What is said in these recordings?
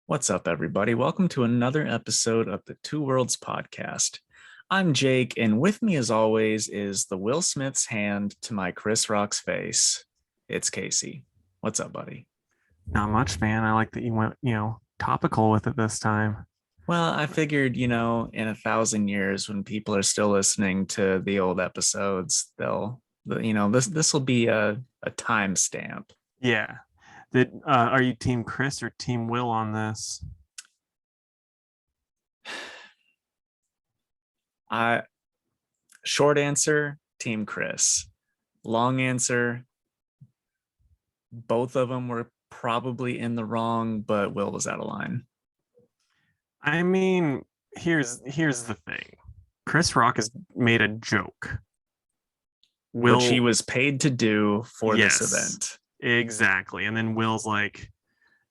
What's up, everybody? Welcome to another episode of the Two Worlds podcast. I'm Jake, and with me, as always, is the Will Smith's hand to my Chris Rock's face. It's Casey. What's up, buddy? Not much, man. I like that you went, topical with it this time. Well, I figured, in 1,000 years, when people are still listening to the old episodes, this will be a timestamp. Yeah. Are you team Chris or team Will on this? Short answer, Team Chris. Long answer, both of them were probably in the wrong, but Will was out of line. I mean, here's the thing. Chris Rock has made a joke. Which he was paid to do for this event. Exactly. And then Will's like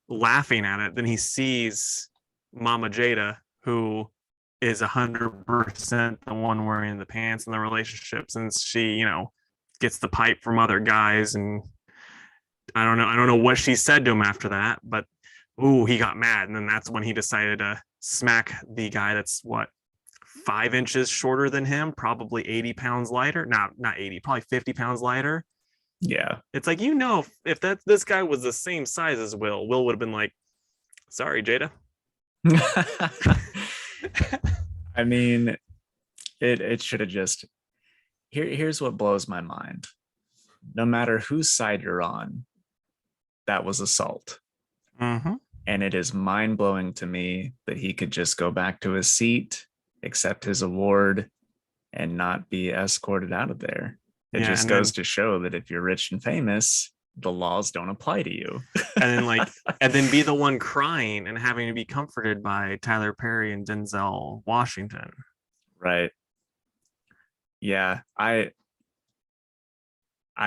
laughing at it. Then he sees Mama Jada, who is 100% the one wearing the pants in the relationship, since she, gets the pipe from other guys. And I don't know what she said to him after that, but he got mad. And then that's when he decided to smack the guy that's 5 inches shorter than him, probably 80 pounds lighter. Not 80, probably 50 pounds lighter. Yeah. It's like, if this guy was the same size as Will would have been like, sorry, Jada. I mean, it should have just, here's what blows my mind. No matter whose side you're on, that was assault. Mm-hmm. And it is mind-blowing to me that he could just go back to his seat, accept his award, and not be escorted out of there. It just goes to show that if you're rich and famous, the laws don't apply to you. and then be the one crying and having to be comforted by Tyler Perry and Denzel Washington. Right. Yeah. I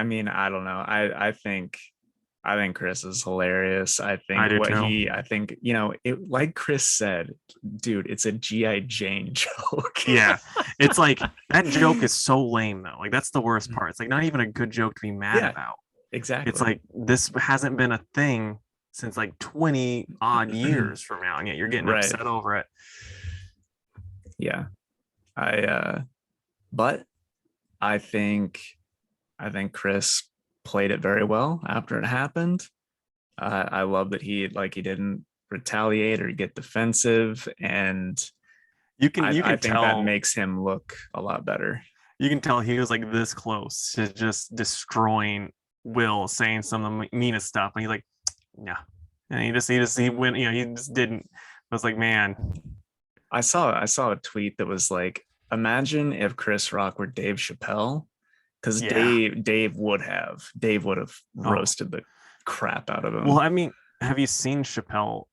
mean, I don't know. I think Chris is hilarious. I think like Chris said, dude, it's a G.I. Jane joke. Yeah. It's like, that joke is so lame though. Like, that's the worst part. It's like not even a good joke to be mad about. Exactly. It's like, this hasn't been a thing since like 20 odd years from now, and yet you're getting upset over it. Yeah. But I think Chris played it very well after it happened. I love that he didn't retaliate or get defensive, and I think tell that makes him look a lot better. You can tell he was like this close to just destroying Will, saying some of the meanest stuff, and he's like, yeah, and he went, he just didn't. I was like, man, I saw a tweet that was like, imagine if Chris Rock were Dave Chappelle, because Dave would have roasted the crap out of him. Well, I mean, have you seen Chappelle?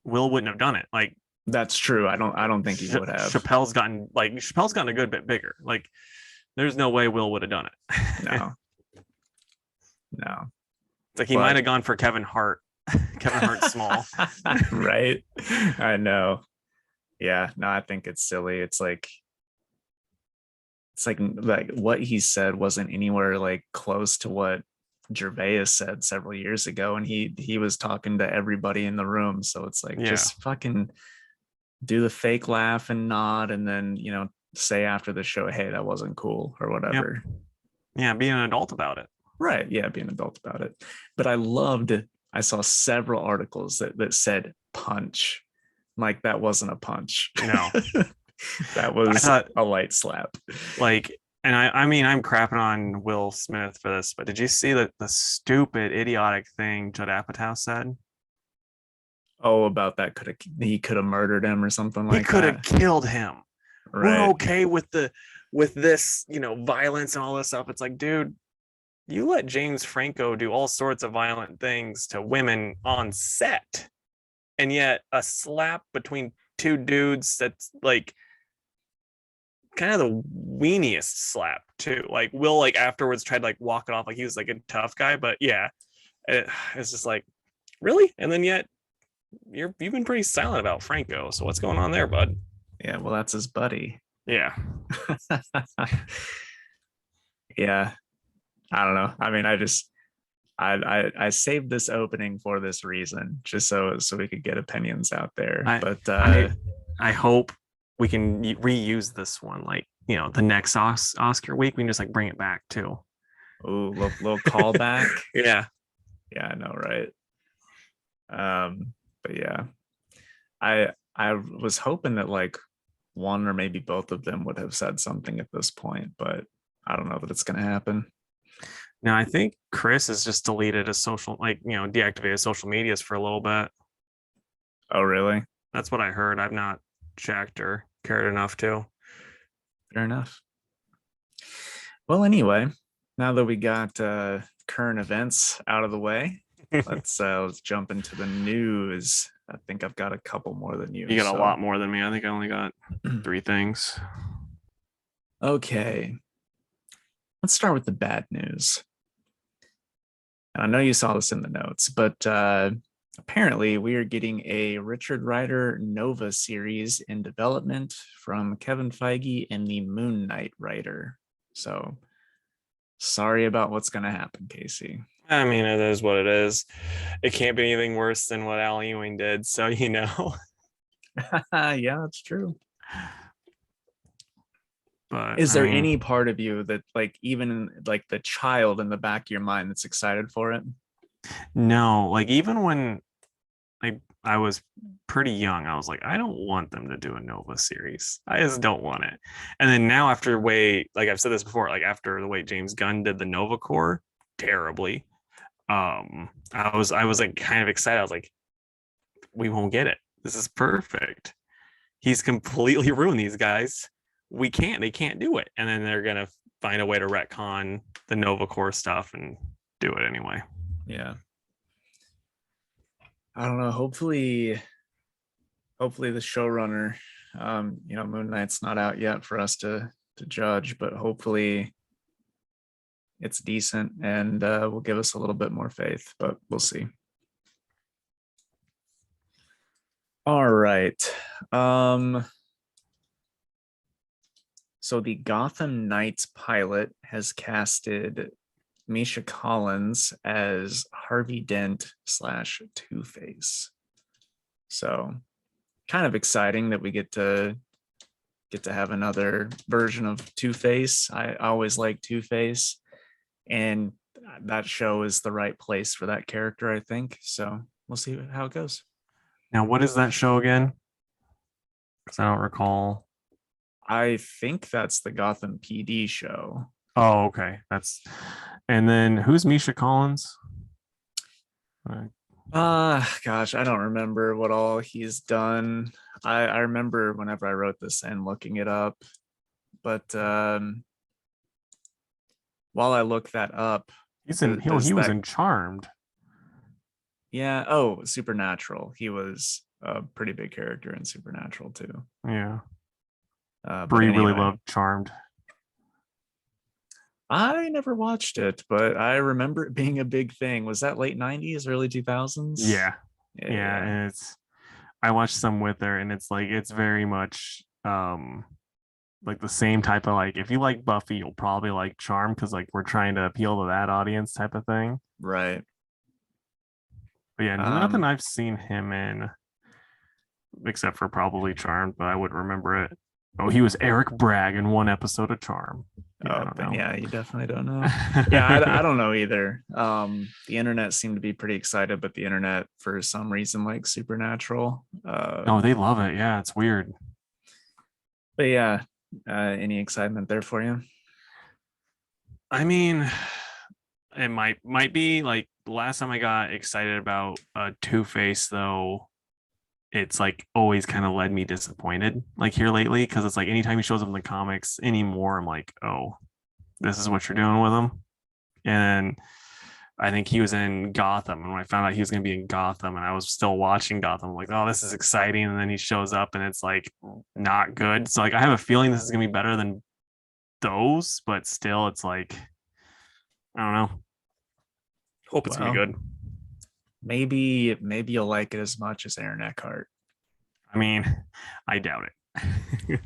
Will wouldn't have done it. Like, that's true. I don't think he would have. Chappelle's gotten a good bit bigger. Like, there's no way Will would have done it. No. It's like he might have gone for Kevin Hart. Kevin Hart small. Right. I know. Yeah. No, I think it's silly. It's like what he said wasn't anywhere like close to what Gervais said several years ago, and he was talking to everybody in the room. So it's like, just fucking do the fake laugh and nod, and then say after the show, hey, that wasn't cool or whatever. Yep. Yeah, be an adult about it. Right. Yeah, be an adult about it. But I saw several articles that said punch. Like, that wasn't a punch. No. That was a light slap. Like, and I mean, I'm crapping on Will Smith for this, but did you see the stupid, idiotic thing Judd Apatow said? Oh, about that he could have murdered him or something like that. He could have killed him. Right. We're okay with this, violence and all this stuff. It's like, dude, you let James Franco do all sorts of violent things to women on set, and yet a slap between two dudes that's like kind of the weeniest slap too. Like, Will afterwards tried to walk it off like he was like a tough guy, but yeah, it's just like, really? And then yet you've been pretty silent about Franco, so what's going on there, bud? Yeah, well, that's his buddy. Yeah. Yeah, I don't know. I mean, I saved this opening for this reason, just so we could get opinions out there. I But I hope we can reuse this one, like, the next Oscar week. We can just like bring it back too. ooh, little callback. Yeah. Yeah, I know, right? But yeah, I was hoping that like one or maybe both of them would have said something at this point, but I don't know that it's gonna happen. Now I think Chris has just deleted his social, like, deactivated social medias for a little bit. Oh, really? That's what I heard. I've not checked or cared enough to. Fair enough. Well, anyway, now that we got current events out of the way, let's jump into the news. I think I've got a couple more than you. You got a lot more than me. I think I only got 3 things. Okay. Let's start with the bad news. And I know you saw this in the notes, but apparently we are getting a Richard Rider Nova series in development from Kevin Feige and the Moon Knight writer. So sorry about what's going to happen, Casey. I mean, it is what it is. It can't be anything worse than what Al Ewing did. So, Yeah, that's true. But is there any part of you that, like, even like the child in the back of your mind that's excited for it? No, like even when I was pretty young, I was like, I don't want them to do a Nova series. I just don't want it. And then now, after like I've said this before, like after the way James Gunn did the Nova Corps terribly, I was like kind of excited. I was like, we won't get it. This is perfect. He's completely ruined these guys. They can't do it. And then they're gonna find a way to retcon the Nova Corps stuff and do it anyway. Yeah. I don't know. Hopefully the showrunner, Moon Knight's not out yet for us to judge, but hopefully it's decent and will give us a little bit more faith, but we'll see. All right. So the Gotham Knights pilot has casted Misha Collins as Harvey Dent / Two-Face. So kind of exciting that we get to have another version of Two-Face. I always like Two-Face, and that show is the right place for that character, I think. So we'll see how it goes. Now, what is that show again? Because I don't recall. I think that's the Gotham PD show. Oh, okay. And then who's Misha Collins? Gosh, I don't remember what all he's done. I remember whenever I wrote this and looking it up, but while I look that up, he was in Charmed. Yeah. Oh, Supernatural. He was a pretty big character in Supernatural too. Yeah. Brie really loved Charmed. I never watched it, but I remember it being a big thing. Was that late 90s, early 2000s? Yeah. And I watched some with her, and it's very much like the same type of, like, if you like Buffy, you'll probably like Charmed, because like we're trying to appeal to that audience type of thing. Right. But yeah, nothing I've seen him in except for probably Charmed, but I wouldn't remember it. Oh, he was Eric Bragg in one episode of Charm. Yeah, yeah, you definitely don't know. Yeah, I don't know either. The internet seemed to be pretty excited, but the internet, for some reason, like Supernatural. Oh, they love it. Yeah, it's weird. But yeah, any excitement there for you? I mean, it might be like the last time I got excited about Two-Face, though. It's like always kind of led me disappointed, like here lately, because it's like anytime he shows up in the comics anymore, I'm like, oh, this is what you're doing with him. And I think he was in Gotham, and when I found out he was going to be in Gotham, and I was still watching Gotham, I'm like, oh, this is exciting. And then he shows up, and it's like not good. So like I have a feeling this is going to be better than those, but still, it's like, I don't know. Hope it's gonna be good. Maybe you'll like it as much as Aaron Eckhart. I mean, I doubt it.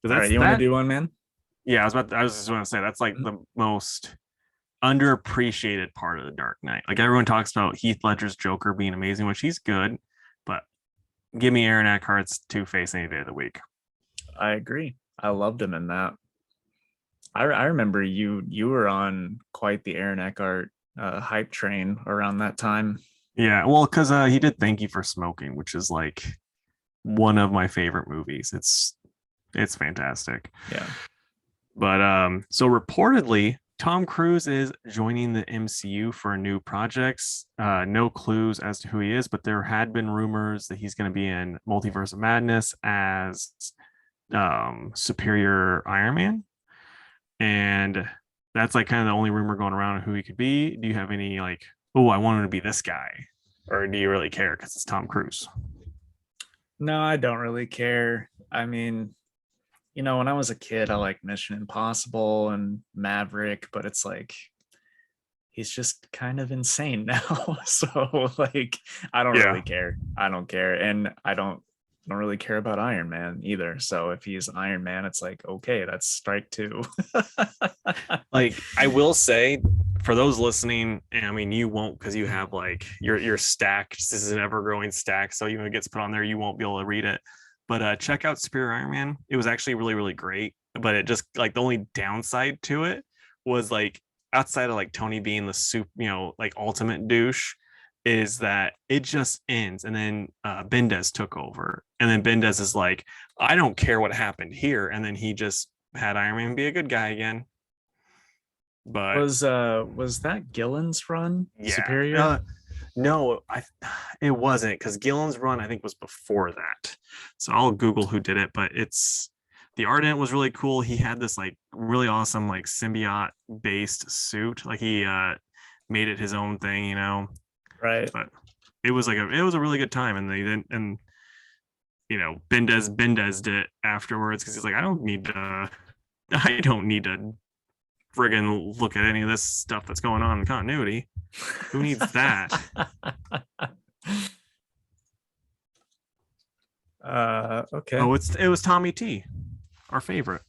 All right, you want to do one, man? Yeah, I was just going to say that's like the most underappreciated part of the Dark Knight. Like everyone talks about Heath Ledger's Joker being amazing, which he's good, but give me Aaron Eckhart's Two-Face any day of the week. I agree. I loved him in that. I remember you were on quite the Aaron Eckhart hype train around that time. Yeah, well, because he did Thank You for Smoking, which is like one of my favorite movies. It's fantastic. Yeah. But so reportedly, Tom Cruise is joining the MCU for new projects. No clues as to who he is, but there had been rumors that he's going to be in Multiverse of Madness as Superior Iron Man. And that's like kind of the only rumor going around on who he could be. Do you have any like, oh, I want him to be this guy? Or do you really care because it's Tom Cruise? No, I don't really care. I mean, when I was a kid, I liked Mission Impossible and Maverick, but it's like he's just kind of insane now. So like I don't really care. I don't care. And I don't really care about Iron Man either. So if he's Iron Man, it's like, okay, that's strike two. Like I will say for those listening, and I mean you won't because you have like your stack. This is an ever growing stack. So even if it gets put on there, you won't be able to read it. But check out Superior Iron Man. It was actually really, really great. But it just like the only downside to it was like outside of like Tony being the like ultimate douche, is that it just ends. And then Bendis took over. And then Bendis is like, I don't care what happened here. And then he just had Iron Man be a good guy again. But was that Gillen's run? Yeah. Superior? No, it wasn't, because Gillen's run I think was before that. So I'll Google who did it, but the art in it was really cool. He had this like really awesome like symbiote based suit. Like he made it his own thing, Right. But it was a really good time, and they didn't, and Bendis did it afterwards because he's like, I don't need to friggin' look at any of this stuff that's going on in continuity. Who needs that? Okay. Oh, it was Tommy T, our favorite.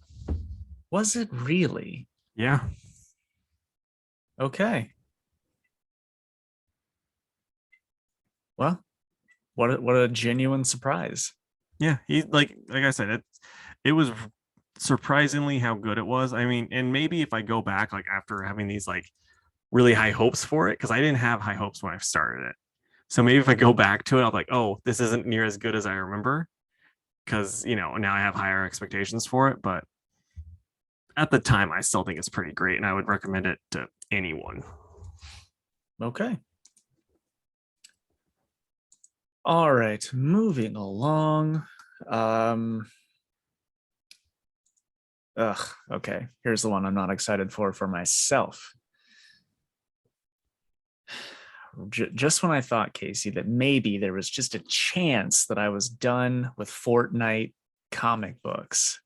Was it really? Yeah. Okay. Well, what a genuine surprise. Yeah, he like I said, it was surprisingly how good it was. I mean, and maybe if I go back like after having these like really high hopes for it, because I didn't have high hopes when I started it. So maybe if I go back to it, I'll be like, oh, this isn't near as good as I remember. Because now I have higher expectations for it. But at the time, I still think it's pretty great, and I would recommend it to anyone. Okay. All right, moving along. Okay. Here's the one I'm not excited for myself. Just when I thought, Casey, that maybe there was just a chance that I was done with Fortnite comic books,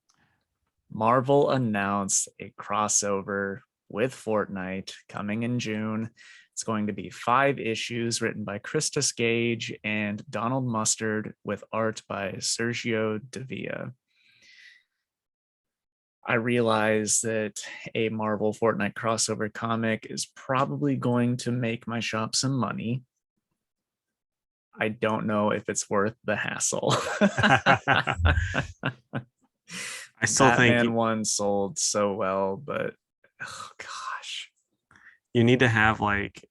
Marvel announced a crossover with Fortnite coming in June. It's going to be 5 issues written by Christos Gage and Donald Mustard with art by Sergio Devia. I realize that a Marvel Fortnite crossover comic is probably going to make my shop some money. I don't know if it's worth the hassle. I still Batman think one sold so well, but oh gosh. You need to have like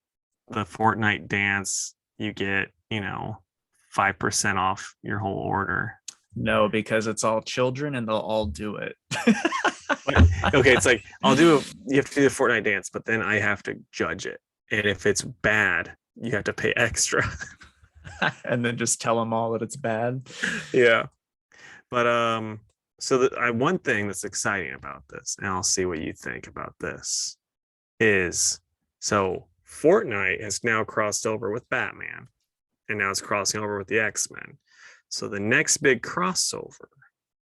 the Fortnite dance, you get, 5% off your whole order. No, because it's all children and they'll all do it. Okay, it's like you have to do the Fortnite dance, but then I have to judge it. And if it's bad, you have to pay extra. And then just tell them all that it's bad. Yeah. But so one thing that's exciting about this, and I'll see what you think about this, is so Fortnite has now crossed over with Batman, and now it's crossing over with the X-Men. So the next big crossover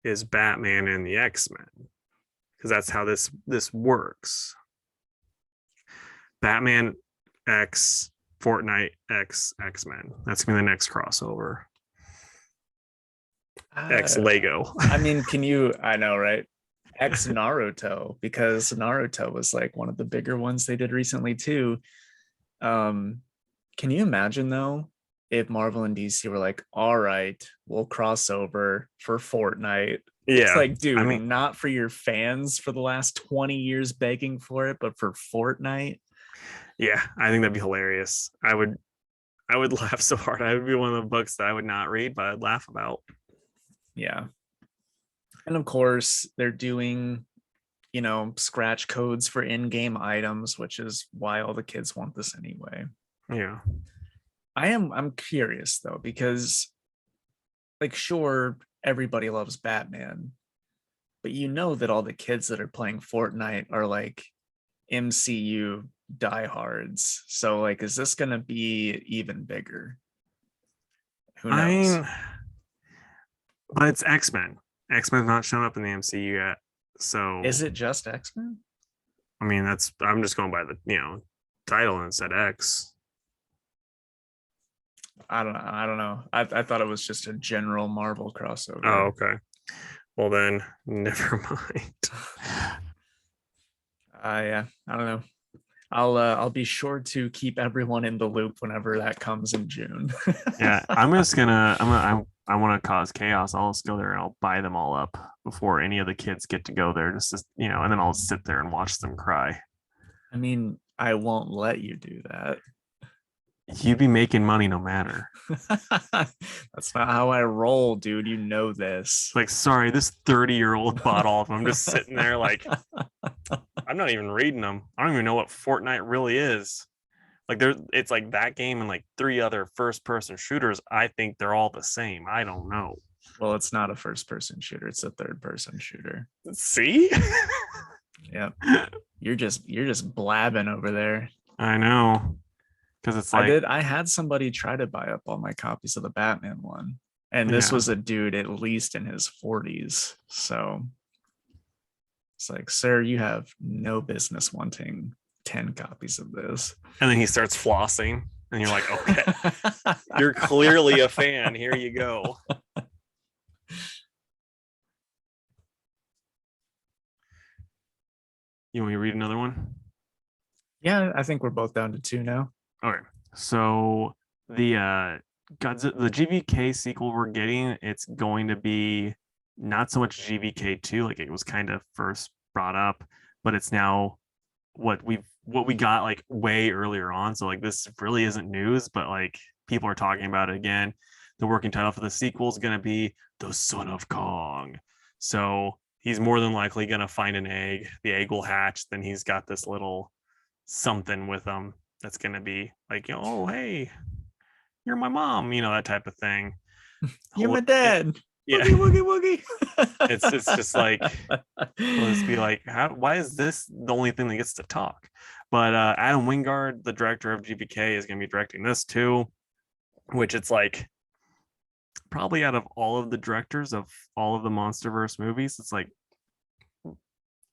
is Batman and the X-Men, because that's how this works. Batman X, Fortnite X, X-Men. That's gonna be the next crossover. X Lego. I mean, I know, right? Ex Naruto, because Naruto was like one of the bigger ones they did recently too. Um, can you imagine though if Marvel and DC were like, all right, we'll cross over for Fortnite. It's Yeah. like, I dude, mean, not for your fans for the last 20 years begging for it, but for Fortnite. yeah, I think that'd be hilarious. I would laugh so hard. I would be one of the books that I would not read, but I'd laugh about. Yeah. And of course, they're doing, scratch codes for in-game items, which is why all the kids want this anyway. Yeah. I'm curious though, because like sure, everybody loves Batman, but you know that all the kids that are playing Fortnite are like MCU diehards. So like, is this gonna be even bigger? Who I knows? mean, but it's X-Men. X-Men's not shown up in the MCU yet. So Is it just X-Men? I mean, I'm just going by the title and it said X. I don't know. I don't know. I thought it was just a general Marvel Oh, crossover. okay. Well then, never mind. Yeah, I don't know. I'll be sure to keep everyone in the loop whenever that comes in June. Yeah, I'm just gonna. I want to cause chaos. I'll just go there and I'll buy them all up before any of the kids get to go there. Just and then I'll sit there and watch them cry. I mean, I won't let you do that. You'd be making money no matter. That's not how I roll, dude. You know this. Like, sorry, this 30-year-old bought all of them. I'm just sitting there like, I'm not even reading them. I don't even know what Fortnite really is. Like it's like that game and like 3 other first-person shooters. I think they're all the same. I don't know. Well, it's not a first-person shooter. It's a third-person shooter. See? Yep. You're just blabbing over there. I know. Because it's like I had somebody try to buy up all my copies of the Batman one. And this yeah. was a dude at least in his 40s. So it's like, sir, you have no business wanting 10 copies of this. And then he starts flossing, and you're like, okay, you're clearly a fan. Here you go. You want me to read another one? Yeah, I think we're both down to 2 now. Okay. So the the GVK sequel we're getting, it's going to be not so much GVK2 like it was kind of first brought up, but it's now what we got like way earlier on. So like this really isn't news, but like people are talking about it again. The working title for the sequel is going to be The Son of Kong. So he's more than likely going to find an egg. The egg will hatch. Then he's got this little something with him that's going to be like, oh, hey, you're my mom, that type of thing. You're my dad. Yeah. Woogie, woogie, woogie. It's just like, let's be like, why is this the only thing that gets to talk? But Adam Wingard, the director of GVK, is going to be directing this too, which it's like probably out of all of the directors of all of the MonsterVerse movies, it's like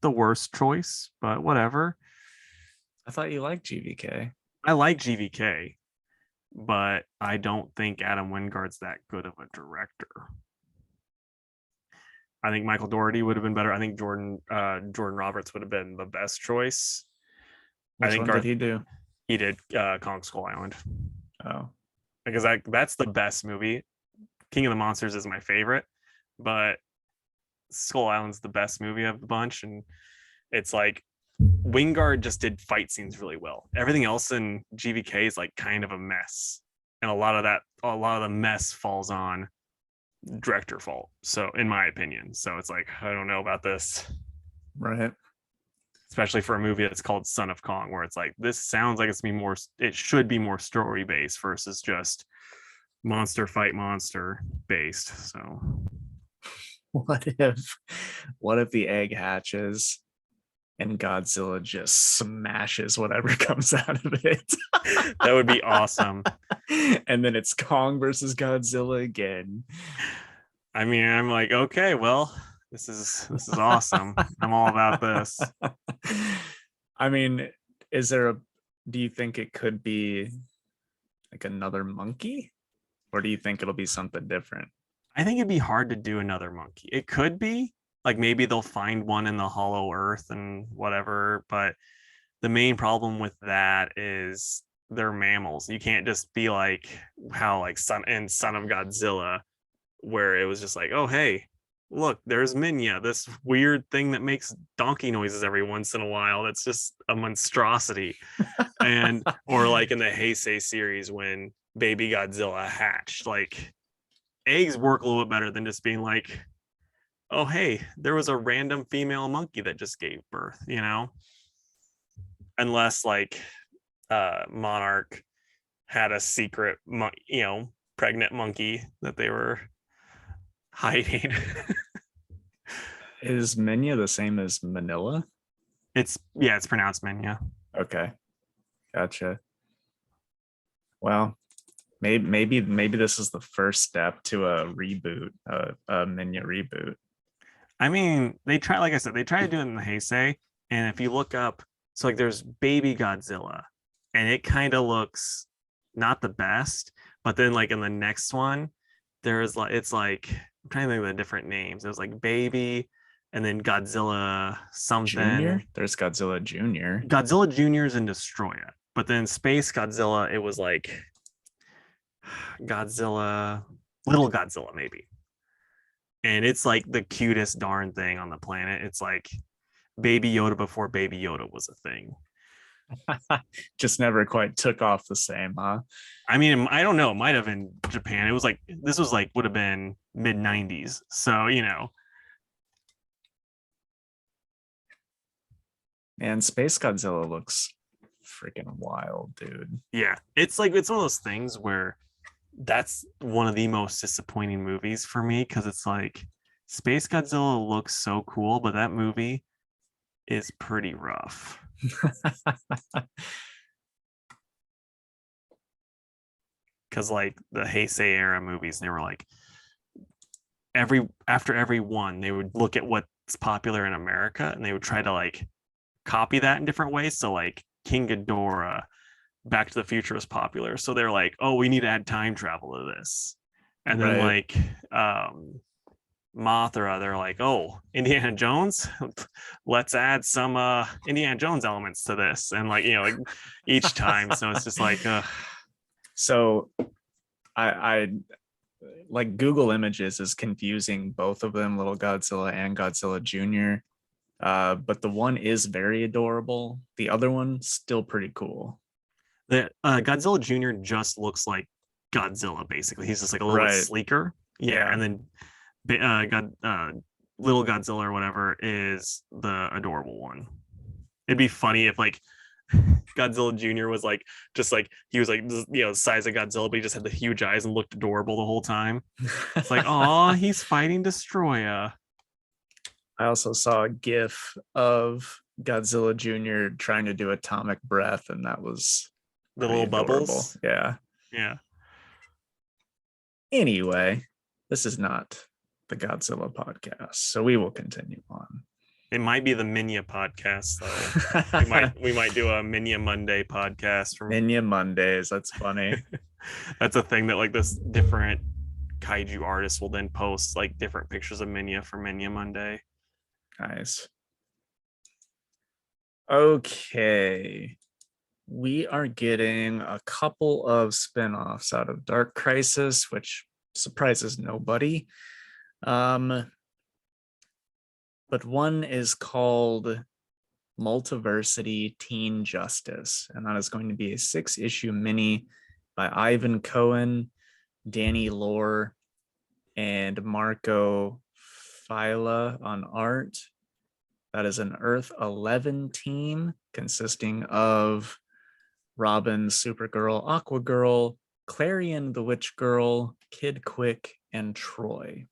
the worst choice, but whatever. I thought you liked GVK. I like GVK, but I don't think Adam Wingard's that good of a director. I think Michael Dougherty would have been better. I think Jordan Roberts would have been the best choice. Which one did he do? He did Kong Skull Island. Oh, because that's the best movie. King of the Monsters is my favorite, but Skull Island's the best movie of the bunch, and it's like Wingard just did fight scenes really well. Everything else in GVK is like kind of a mess, and a lot of the mess falls on director fault. So, in my opinion, so it's like I don't know about this, right? Especially for a movie that's called Son of Kong, where it's like this sounds like it should be more story based versus just monster fight monster based. So, what if the egg hatches and Godzilla just smashes whatever comes out of it? That would be awesome. And then it's Kong versus Godzilla again. I mean, I'm like, okay, well, this is awesome. I'm all about this. I mean, do you think it could be like another monkey? Or do you think it'll be something different? I think it'd be hard to do another monkey. It could be, Like maybe they'll find one in the Hollow Earth and whatever, but the main problem with that is they're mammals. You can't just be like how like Son of Godzilla, where it was just like, oh hey, look, there's Minya, this weird thing that makes donkey noises every once in a while. That's just a monstrosity. And or like in the Heisei series when baby Godzilla hatched, like eggs work a little bit better than just being like, oh hey, there was a random female monkey that just gave birth, unless like Monarch had a secret pregnant monkey that they were hiding. Is Minya the same as Manila? It's pronounced Minya. Okay, gotcha. Well, maybe this is the first step to a reboot, a Minya reboot. I mean, they try, like I said, they try to do it in the Heisei, and if you look up, so like there's baby Godzilla, and it kind of looks not the best, but then like in the next one, there's like it's like I'm trying to think of the different names. There's like baby, and then Godzilla something. Junior? There's Godzilla Junior. Godzilla Junior's in Destroya, but then Space Godzilla, it was like Godzilla, Little Godzilla maybe. And it's like the cutest darn thing on the planet. It's like Baby Yoda before Baby Yoda was a thing. Just never quite took off the same, huh? I mean, I don't know. It might have in Japan. It was like this was like would have been mid 90s. So, And Space Godzilla looks freaking wild, dude. Yeah. It's one of those things where that's one of the most disappointing movies for me because it's like Space Godzilla looks so cool, but that movie is pretty rough. Because like the Heisei era movies, they were like after every one, they would look at what's popular in America and they would try to like copy that in different ways. So like King Ghidorah, Back to the Future was popular, so they're like, oh, we need to add time travel to this. And then like Mothra, they're like, oh, Indiana Jones, let's add some Indiana Jones elements to this, and like like each time. So it's just like so I like Google Images is confusing both of them, Little Godzilla and Godzilla Junior. But the one is very adorable, the other one still pretty cool. The Godzilla Jr. just looks like Godzilla, basically. He's just like a little bit sleeker. Yeah. And then Little Godzilla or whatever is the adorable one. It'd be funny if like Godzilla Jr. was like just like he was like the size of Godzilla, but he just had the huge eyes and looked adorable the whole time. It's like, oh, he's fighting Destroya. I also saw a GIF of Godzilla Jr. trying to do atomic breath, and that was the little bubbles. Yeah. Anyway, this is not the Godzilla podcast, so we will continue on. It might be the Minya podcast, though. we might do a Minya Monday podcast. Minya Mondays. That's funny. That's a thing that like this different kaiju artists will then post like different pictures of Minya for Minya Monday. Nice. Okay. We are getting a couple of spin-offs out of Dark Crisis, which surprises nobody. But one is called Multiversity Teen Justice, and that is going to be a 6-issue mini by Ivan Cohen, Danny Lore, and Marco Fila on art. That is an Earth 11 team consisting of Robin, Supergirl, Aquagirl, Clarion the Witch Girl, Kid Quick, and Troy.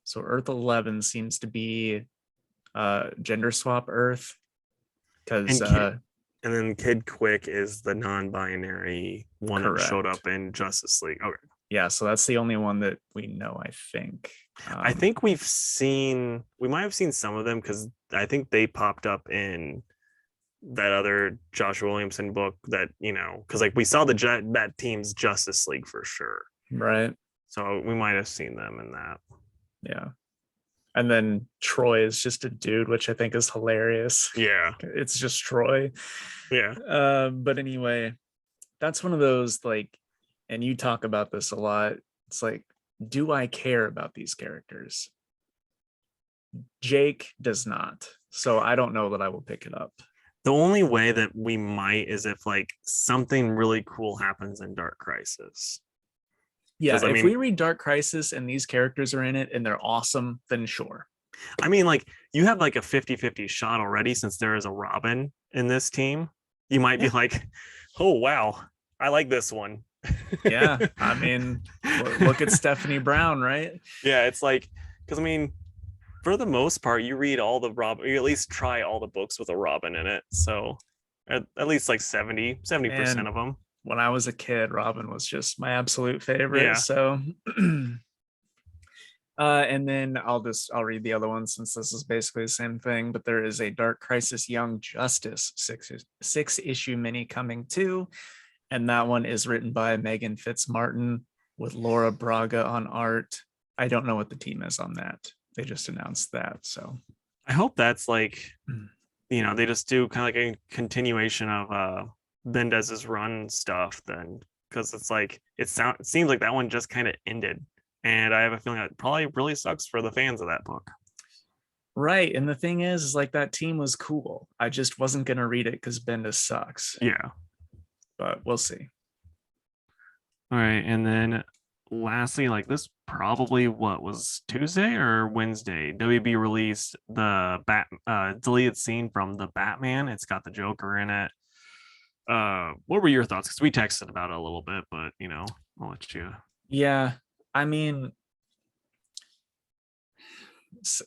So Earth 11 seems to be gender swap Earth, because and then Kid Quick is the non-binary one. Correct. That showed up in Justice League. Okay. Yeah, so that's the only one that we know, I think. I think we might have seen some of them because I think they popped up in that other Josh Williamson book that, because like we saw that team's Justice League for sure. Right. So we might have seen them in that. Yeah. And then Troy is just a dude, which I think is hilarious. Yeah. It's just Troy. Yeah. But anyway, that's one of those like, and you talk about this a lot. It's like, do I care about these characters? Jake does not. So I don't know that I will pick it up. The only way that we might is if like something really cool happens in Dark Crisis. Yeah, if we read Dark Crisis and these characters are in it and they're awesome, then sure. I mean, like you have like a 50-50 shot already since there is a Robin in this team. You might be like, oh, wow, I like this one. Yeah, I mean, look at Stephanie Brown, right? Yeah, it's like, because I mean, for the most part, you read all the Robin, you at least try all the books with a Robin in it. So at least like 70% of them. When I was a kid, Robin was just my absolute favorite. Yeah. So and then I'll read the other one since this is basically the same thing, but there is a Dark Crisis Young Justice six issue mini coming too. And that one is written by Megan Fitzmartin with Laura Braga on art. I don't know what the team is on that. They just announced that. So I hope that's like, they just do kind of like a continuation of Bendez's run stuff then, because it's like it seems like that one just kind of ended, and I have a feeling that probably really sucks for the fans of that book. Right, and the thing is like that team was cool. I just wasn't gonna read it because Bendis sucks. Yeah, but we'll see. All right, and then lastly, like this probably what was Tuesday or Wednesday, WB released the deleted scene from the Batman. It's got the Joker in it. What were your thoughts? Because we texted about it a little bit, but I'll let you. Yeah, I mean,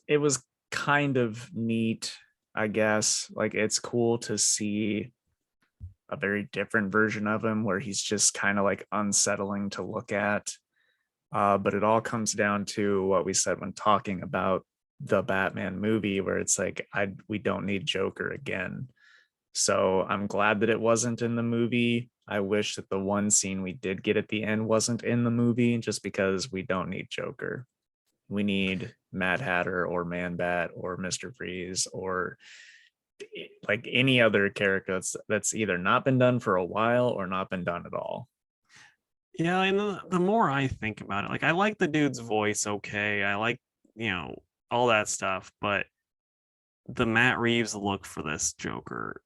it was kind of neat, I guess. Like it's cool to see a very different version of him where he's just kind of like unsettling to look at. But it all comes down to what we said when talking about the Batman movie, where it's like, we don't need Joker again. So I'm glad that it wasn't in the movie. I wish that the one scene we did get at the end wasn't in the movie, just because we don't need Joker. We need Mad Hatter or Man Bat or Mr. Freeze or like any other character that's either not been done for a while or not been done at all. Yeah, and the more I think about it, like I like the dude's voice, okay. I like, all that stuff, but the Matt Reeves look for this Joker,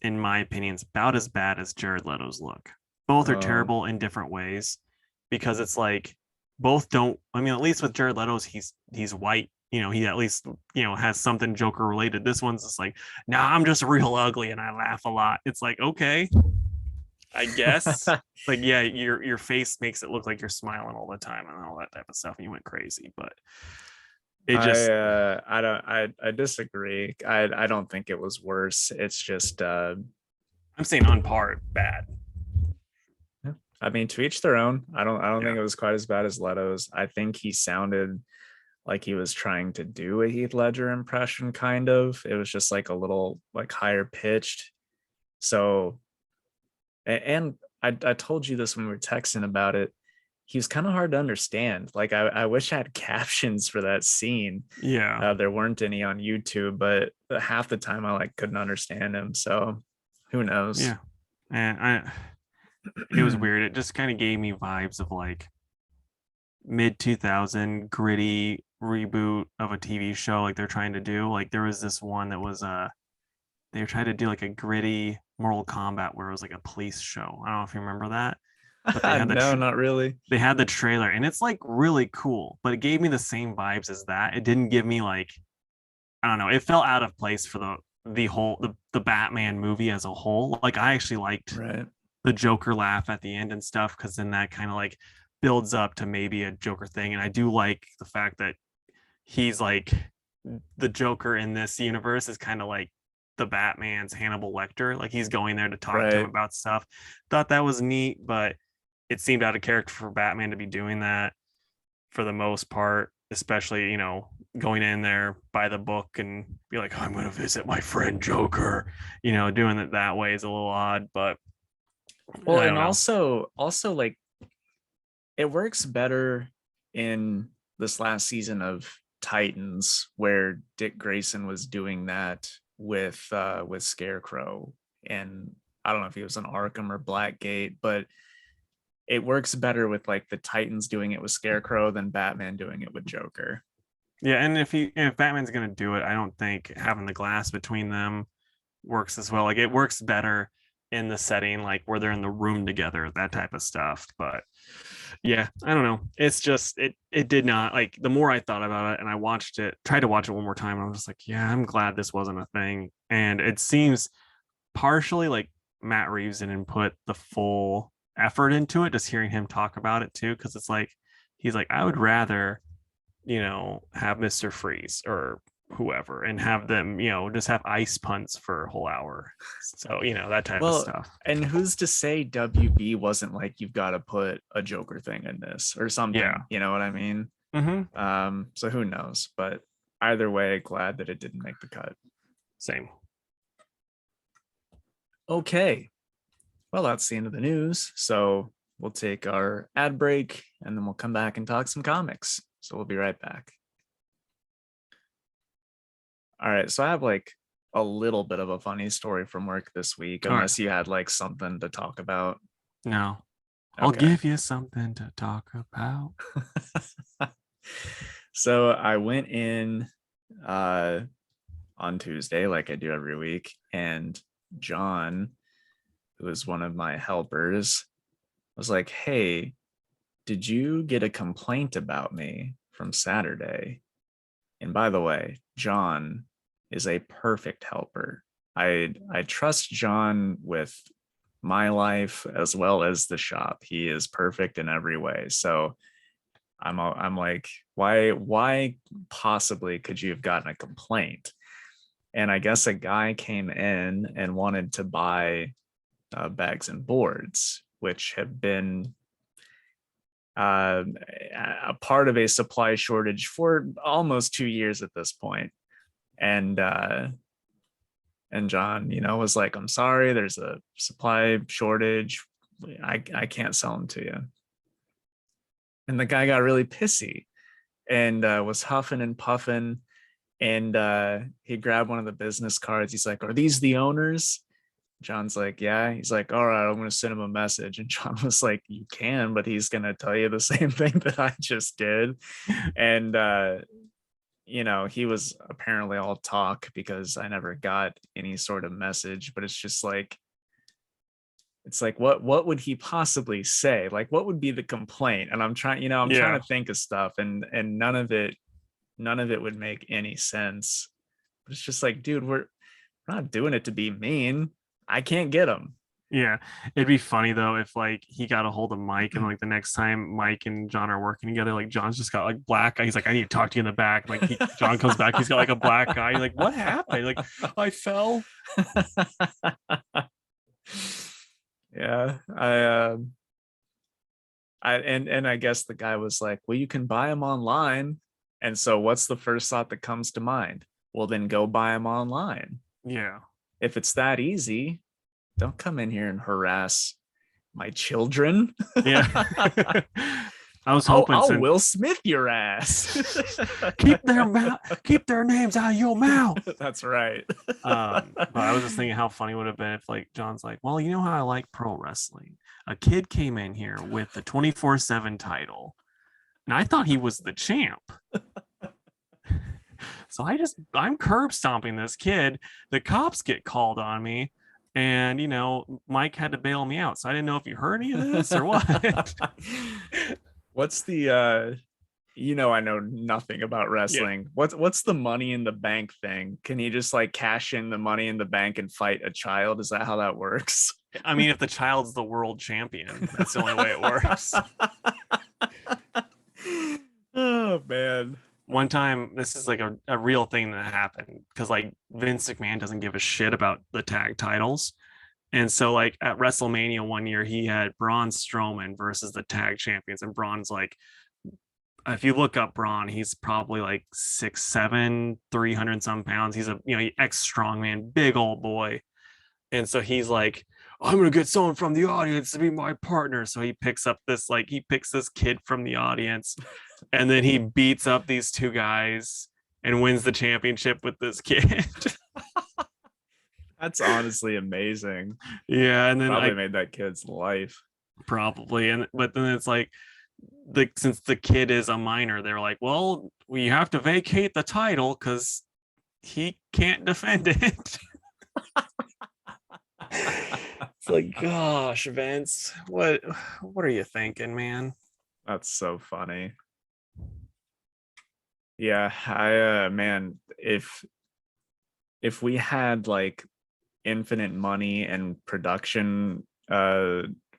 in my opinion, is about as bad as Jared Leto's look. Both are terrible in different ways, because it's like both don't. I mean, at least with Jared Leto's, he's white. He at least has something Joker related. This one's just like, nah, I'm just real ugly and I laugh a lot. It's like, okay, I guess. Like, yeah, your face makes it look like you're smiling all the time and all that type of stuff, and you went crazy. But it just I disagree. I don't think it was worse. It's just I'm saying on par bad. I mean, to each their own. I don't think it was quite as bad as Leto's. I think he sounded like he was trying to do a Heath Ledger impression, kind of. It was just like a little like higher pitched. So, and I told you this when we were texting about it. He was kind of hard to understand. Like I wish I had captions for that scene. Yeah, there weren't any on YouTube, but half the time I like couldn't understand him. So who knows? Yeah, and it was weird. It just kind of gave me vibes of like mid 2000 gritty reboot of a TV show, like they're trying to do. Like there was this one that was they were trying to do like a gritty Mortal Kombat where it was like a police show. I don't know if you remember that. But they had no, not really. They had the trailer and it's like really cool, but it gave me the same vibes as that. It didn't give me like, I don't know, it felt out of place for the whole the Batman movie as a whole. Like I actually liked the Joker laugh at the end and stuff, because then that kind of like builds up to maybe a Joker thing. And I do like the fact that he's like the Joker in this universe is kind of like the Batman's Hannibal Lecter. Like he's going there to talk to him about stuff. Thought that was neat, but it seemed out of character for Batman to be doing that for the most part, especially, going in there by the book and be like, oh, I'm going to visit my friend Joker, doing it that way is a little odd, but well, and also like it works better in this last season of Titans where Dick Grayson was doing that with Scarecrow, and I don't know if he was in Arkham or Blackgate, but it works better with like the Titans doing it with Scarecrow than Batman doing it with Joker. Yeah, and if Batman's gonna do it, I don't think having the glass between them works as well. Like it works better in the setting like where they're in the room together, that type of stuff. But yeah, I don't know. It's just it did not, like, the more I thought about it and I watched it, tried to watch it one more time, and I was just like, yeah, I'm glad this wasn't a thing. And it seems partially like Matt Reeves didn't put the full effort into it, just hearing him talk about it too, because it's like he's like, I would rather, have Mr. Freeze or whoever and have them, just have ice punts for a whole hour. So, that type of stuff. And who's to say WB wasn't like, you've got to put a Joker thing in this or something? Yeah. You know what I mean? So who knows? But either way, glad that it didn't make the cut. Same. Okay. Well, that's the end of the news. So we'll take our ad break and then we'll come back and talk some comics. So we'll be right back. All right. So I have like a little bit of a funny story from work this week, unless you had like something to talk about. No. Okay. I'll give you something to talk about. So I went in on Tuesday, like I do every week, and John, who was one of my helpers, was like, hey, did you get a complaint about me from Saturday? And by the way, John is a perfect helper. I trust John with my life as well as the shop. He is perfect in every way. So I'm like, why possibly could you have gotten a complaint? And I guess a guy came in and wanted to buy bags and boards, which have been a part of a supply shortage for almost 2 years at this point. And John, was like, I'm sorry, there's a supply shortage. I can't sell them to you. And the guy got really pissy and was huffing and puffing. And he grabbed one of the business cards. He's like, are these the owners? John's like, yeah. He's like, all right, I'm going to send him a message. And John was like, you can, but he's going to tell you the same thing that I just did. And, he was apparently all talk because I never got any sort of message, but it's just like, what would he possibly say? Like, what would be the complaint? And I'm trying, trying to think of stuff, and none of it would make any sense. But it's just like, dude, we're not doing it to be mean. I can't get him. Yeah, it'd be funny though if like he got a hold of Mike, and like the next time Mike and John are working together, like John's just got like black eye. He's like, I need to talk to you in the back. Like John comes back, he's got like a black eye. Like, what happened? Like, I fell. Yeah, I guess the guy was like, well, you can buy them online. And so what's the first thought that comes to mind? Well, then go buy them online. Yeah. If it's that easy, don't come in here and harass my children. Yeah. I was hoping I'll Will Smith your ass. keep their names out of your mouth. That's right. But I was just thinking how funny it would have been if like John's like, well, you know how I like pro wrestling. A kid came in here with the 24/7 title, and I thought he was the champ. So I'm curb stomping this kid. The cops get called on me, and Mike had to bail me out. So I didn't know if you heard any of this or what. What's the I know nothing about wrestling. Yeah. What's the Money in the Bank thing? Can he just like cash in the Money in the Bank and fight a child? Is that how that works? I mean, if the child's the world champion, that's the only way it works. Oh man. One time, this is like a real thing that happened, because like Vince McMahon doesn't give a shit about the tag titles. And so like at WrestleMania one year, he had Braun Strowman versus the tag champions. And Braun's like, if you look up Braun, he's probably like 6'7", 300 some pounds. He's a ex strongman, big old boy. And so he's like, I'm gonna get someone from the audience to be my partner. So he picks this kid from the audience, and then he beats up these two guys and wins the championship with this kid. That's honestly amazing. Yeah, and then probably made that kid's life. Probably, but then it's like, since the kid is a minor, they're like, well, we have to vacate the title because he can't defend it. It's like, gosh, Vince, what are you thinking, man? That's so funny. Yeah, I man, if we had like infinite money and production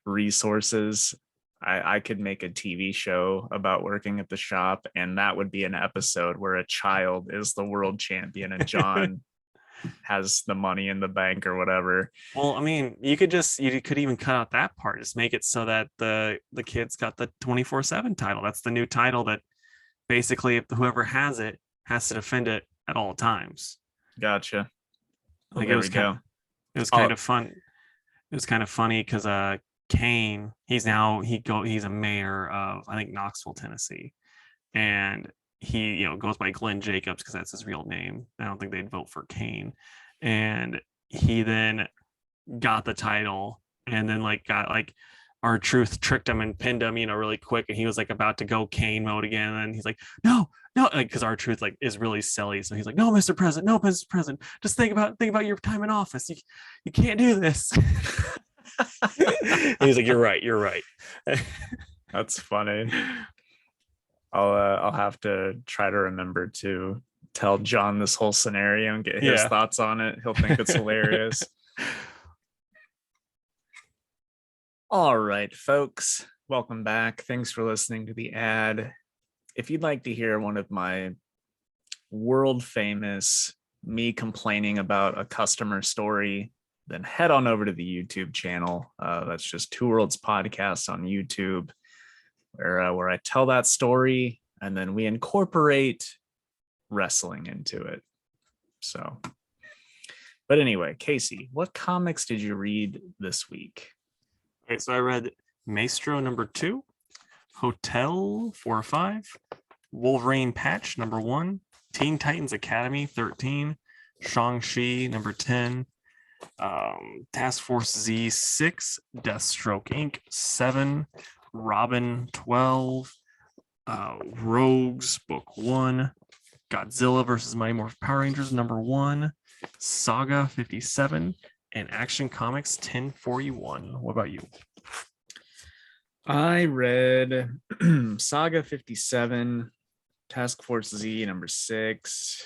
resources, I could make a TV show about working at the shop, and that would be an episode where a child is the world champion and John has the money in the bank or whatever. Well, I mean, you could even cut out that part, just make it so that the kid's got the 24/7 title. That's the new title that basically whoever has it has to defend it at all times. Gotcha. Like, it was kind of fun. It was kind of funny because Kane, he's a mayor of, I think, Knoxville, Tennessee, and he goes by Glenn Jacobs because that's his real name. I don't think they'd vote for Kane, and he then got the title, and then R-Truth tricked him and pinned him, really quick, and he was like about to go Kane mode again, and he's like, no, because R-Truth is really silly, so he's like, no, Mr. President, no, Mr. President, just think about your time in office. You can't do this. And he's like, you're right. That's funny. I'll have to try to remember to tell John this whole scenario and get his thoughts on it. He'll think it's hilarious. All right, folks, welcome back. Thanks for listening to the ad. If you'd like to hear one of my world famous me complaining about a customer story, then head on over to the YouTube channel. That's just Two Worlds Podcast on YouTube, where I tell that story and then we incorporate wrestling into it. So, but anyway, Casey, what comics did you read this week? Okay, so I read Maestro #2, Hotel 4 or 5, Wolverine Patch #1, Teen Titans Academy 13, Shang-Chi #10, Task Force Z 6, Deathstroke Inc. 7, Robin 12, Rogues Book 1, Godzilla vs. Mighty Morphin Power Rangers #1, Saga 57, and Action Comics 1041. What about you? I read Saga 57, Task Force Z #6,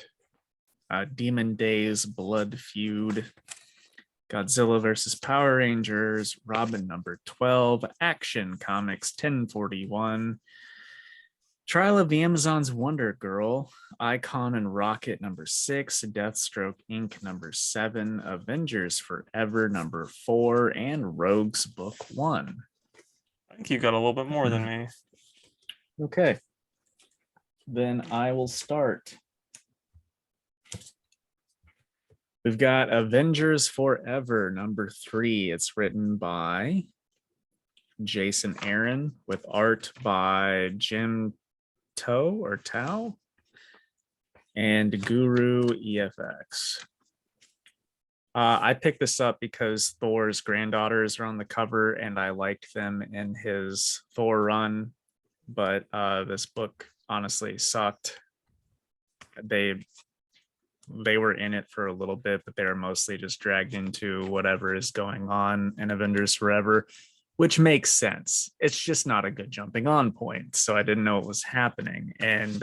Demon Days Blood Feud, Godzilla vs. Power Rangers, Robin #12, Action Comics 1041, Trial of the Amazons Wonder Girl, Icon and Rocket #6, Deathstroke Inc. #7, Avengers Forever #4, and Rogues Book 1. I think you got a little bit more than me. Okay. Then I will start. We've got Avengers Forever #3. It's written by Jason Aaron with art by Jim Tao and Guru EFX. I picked this up because Thor's granddaughters are on the cover and I liked them in his Thor run, but this book honestly sucked. They were in it for a little bit, but they were mostly just dragged into whatever is going on in Avengers Forever, which makes sense. It's just not a good jumping on point. So I didn't know what was happening. And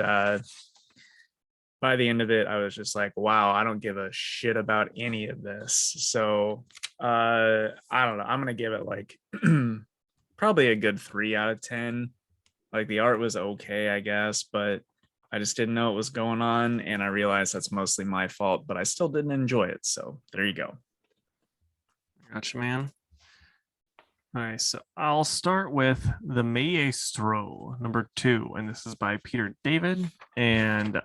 by the end of it, I was just like, wow, I don't give a shit about any of this. So I don't know. I'm going to give it like probably a good 3 out of 10. Like, the art was okay, I guess, but I just didn't know what was going on. And I realized that's mostly my fault, but I still didn't enjoy it. So there you go. Gotcha, man. All right, so I'll start with The Maestro #2, and this is by Peter David and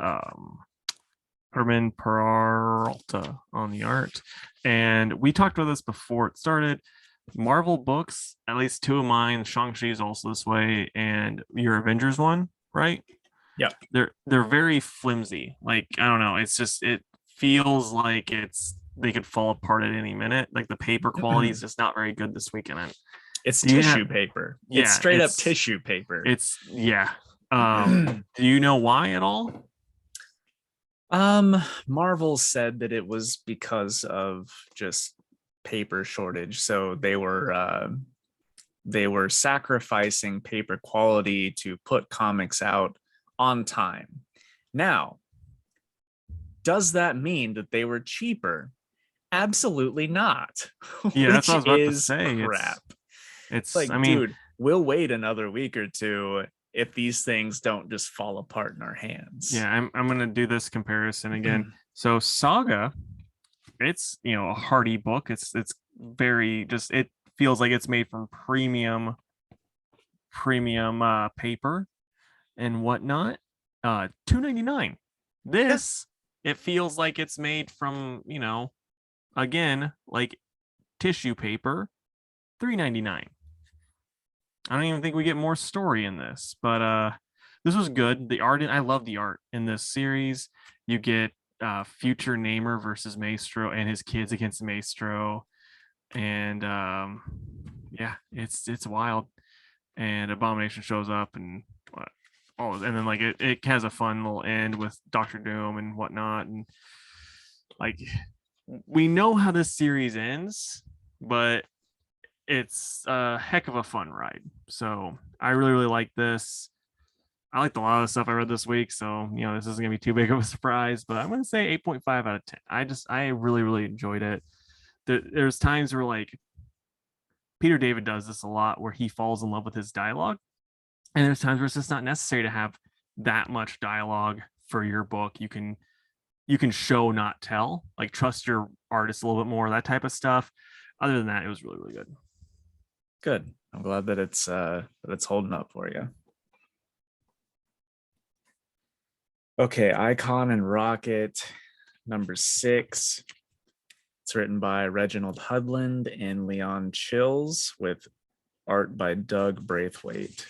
Herman Peralta on the art. And we talked about this before it started. Marvel books, at least two of mine, Shang-Chi is also this way, and your Avengers one, right? Yep. They're very flimsy. Like, I don't know, it's just it feels like they could fall apart at any minute. Like the paper quality is just not very good this weekend. It's Do you tissue have, paper. It's yeah, straight up tissue paper. It's yeah. Do you know why at all? Marvel said that it was because of just paper shortage. So they were sacrificing paper quality to put comics out on time. Now, does that mean that they were cheaper? Absolutely not. Yeah, that's Which what I was about to is say. crap. It's Like, I mean, dude, we'll wait another week or two if these things don't just fall apart in our hands. yeah, I'm gonna do this comparison again. So Saga, it's a hardy book. It's very just it feels like it's made from premium paper and whatnot. 2.99. This it feels like it's made from, again, like tissue paper, 3.99. I don't even think we get more story in this, but this was good. The art, I love the art in this series. You get future Namer versus Maestro and his kids against Maestro, and yeah, it's wild. And Abomination shows up and and then like it has a fun little end with Doctor Doom and whatnot, and like we know how this series ends, but it's a heck of a fun ride. So I really, really like this. I liked a lot of the stuff I read this week. So, this isn't going to be too big of a surprise, but I'm going to say 8.5 out of 10. I really, really enjoyed it. There's times where like Peter David does this a lot where he falls in love with his dialogue. And there's times where it's just not necessary to have that much dialogue for your book. You can show, not tell, like trust your artist a little bit more, that type of stuff. Other than that, it was really, really good. Good. I'm glad that it's holding up for you. Okay, Icon and Rocket, number 6. It's written by Reginald Hudland and Leon Chills with art by Doug Braithwaite.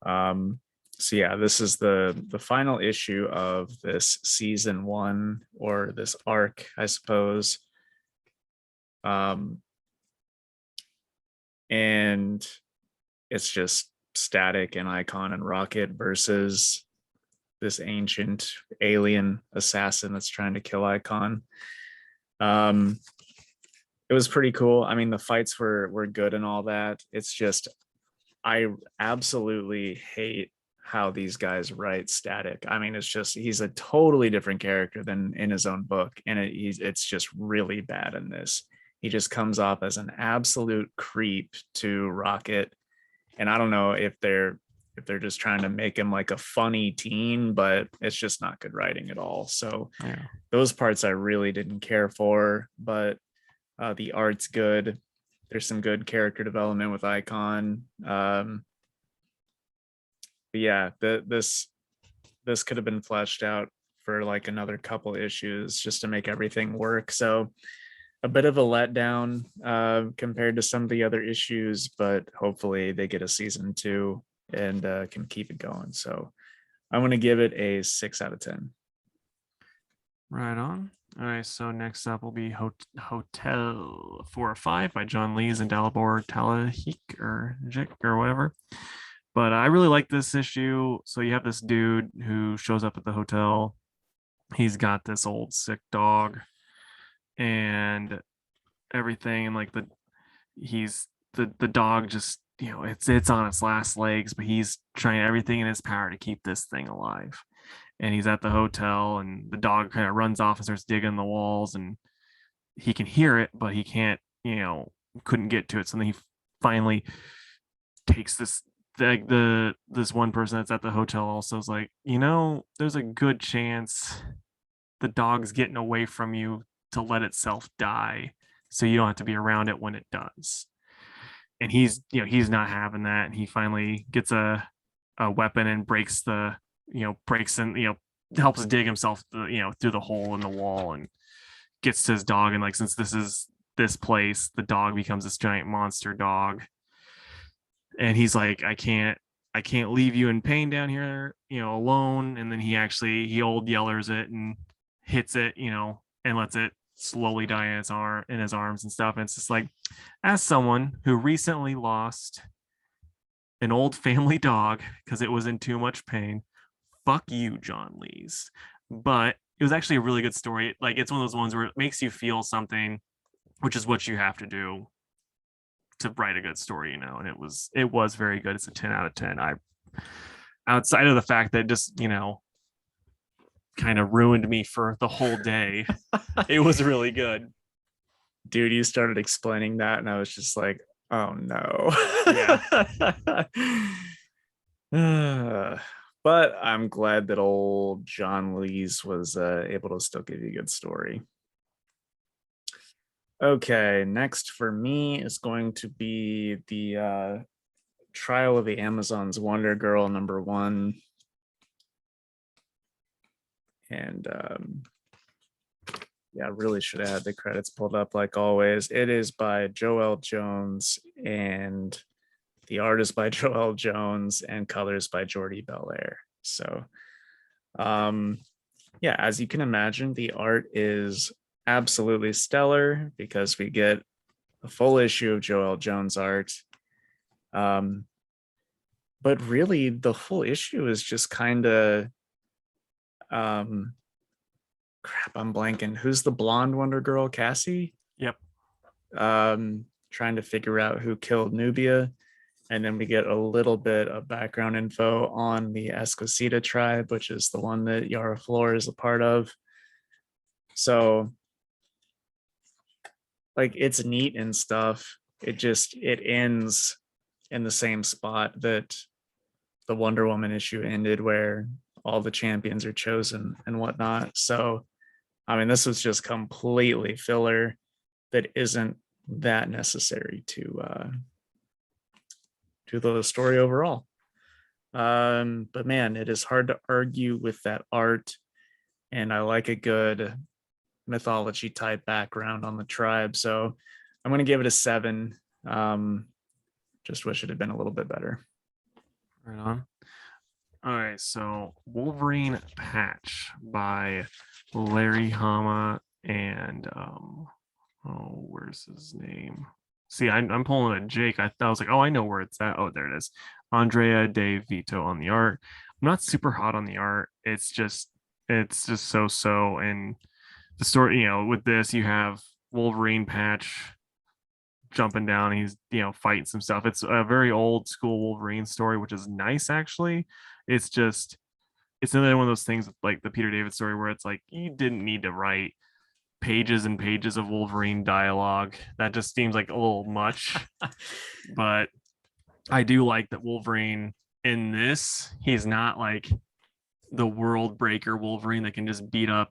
So yeah, this is the final issue of this season 1, or this arc, I suppose. And it's just Static and Icon and Rocket versus this ancient alien assassin that's trying to kill Icon. It was pretty cool. I mean, the fights were good and all that. It's just, I absolutely hate how these guys write Static. I mean, it's just, he's a totally different character than in his own book, and it's just really bad in this. He just comes off as an absolute creep to Rocket, and I don't know if they're just trying to make him like a funny teen, but it's just not good writing at all. So yeah, those parts I really didn't care for, but the art's good. There's some good character development with Icon. But yeah, this could have been fleshed out for like another couple issues just to make everything work. So a bit of a letdown compared to some of the other issues, but hopefully they get a season 2 and can keep it going. So I'm going to give it a 6 out of 10. Right on. All right, so next up will be Hotel 405 by John Lees and Dalibor Talahik or Jik or whatever. But I really like this issue. So you have this dude who shows up at the hotel. He's got this old sick dog and everything, and like the dog just, it's on its last legs, but he's trying everything in his power to keep this thing alive. And he's at the hotel, and the dog kind of runs off and starts digging the walls, and he can hear it, but he can't, couldn't get to it. So then he finally takes this one person that's at the hotel also is like, there's a good chance the dog's getting away from you to let itself die, so you don't have to be around it when it does. And he's not having that, and he finally gets a weapon and breaks in, helps dig himself through the hole in the wall and gets to his dog. And like, since this is this place, the dog becomes this giant monster dog, and he's like, I can't leave you in pain down here, alone. And then he old yellers it and hits it, and lets it slowly die in his arms and stuff. And it's just like, as someone who recently lost an old family dog because it was in too much pain, fuck you, John Lees. But it was actually a really good story. Like, it's one of those ones where it makes you feel something, which is what you have to do to write a good story, and it was very good. It's a 10 out of 10. Outside of the fact that just, kind of ruined me for the whole day, it was really good. Dude, you started explaining that and I was just like, oh no. Yeah. But I'm glad that old John Lees was able to still give you a good story. Okay, next for me is going to be the Trial of the Amazons Wonder Girl #1. And yeah, really should have had the credits pulled up like always. It is by Joelle Jones, and the art is by Joelle Jones, and colors by Jordi Belair. So yeah, as you can imagine, the art is absolutely stellar because we get a full issue of Joelle Jones art. But really the full issue is just kind of crap, I'm blanking. Who's the blonde Wonder Girl? Cassie? Yep. Trying to figure out who killed Nubia. And then we get a little bit of background info on the Escocita tribe, which is the one that Yara Flor is a part of. So like, it's neat and stuff. It ends in the same spot that the Wonder Woman issue ended, where all the champions are chosen and whatnot. So I mean, this was just completely filler that isn't that necessary to the story overall. But man, it is hard to argue with that art, and I like a good mythology type background on the tribe. So I'm going to give it a 7. Just wish it had been a little bit better. Right on. All right, so Wolverine Patch by Larry Hama and where's his name? See, I'm pulling a Jake. I was like, oh, I know where it's at. Oh, there it is. Andrea De Vito on the art. I'm not super hot on the art. It's just so. And the story, with this, you have Wolverine Patch jumping down. He's fighting some stuff. It's a very old school Wolverine story, which is nice actually. It's another one of those things like the Peter David story where it's like, you didn't need to write pages and pages of Wolverine dialogue. That just seems like a little much. But I do like that Wolverine in this, he's not like the world breaker Wolverine that can just beat up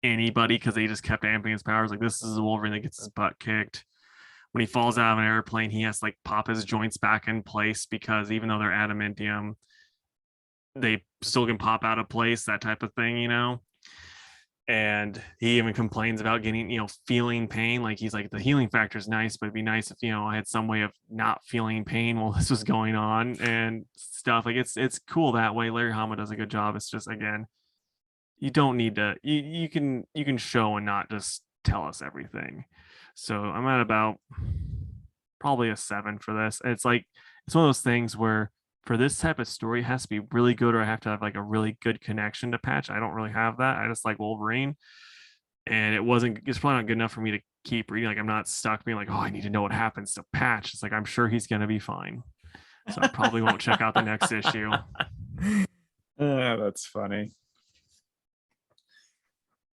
anybody because they just kept amping his powers. Like, this is a Wolverine that gets his butt kicked. When he falls out of an airplane, he has to like pop his joints back in place because even though they're adamantium, they still can pop out of place, that type of thing. And he even complains about getting, feeling pain. Like, he's like, the healing factor is nice, but it'd be nice if, I had some way of not feeling pain while this was going on and stuff. Like, it's cool that way. Larry Hama does a good job. It's just, again, you don't need to, you can show and not just tell us everything. So I'm at about probably a 7 for this. And it's like, it's one of those things where for this type of story, it has to be really good, or I have to have like a really good connection to Patch. I don't really have that. I just like Wolverine, and it's probably not good enough for me to keep reading. Like, I'm not stuck being like, oh, I need to know what happens to Patch. It's like, I'm sure he's going to be fine. So I probably won't check out the next issue. That's funny.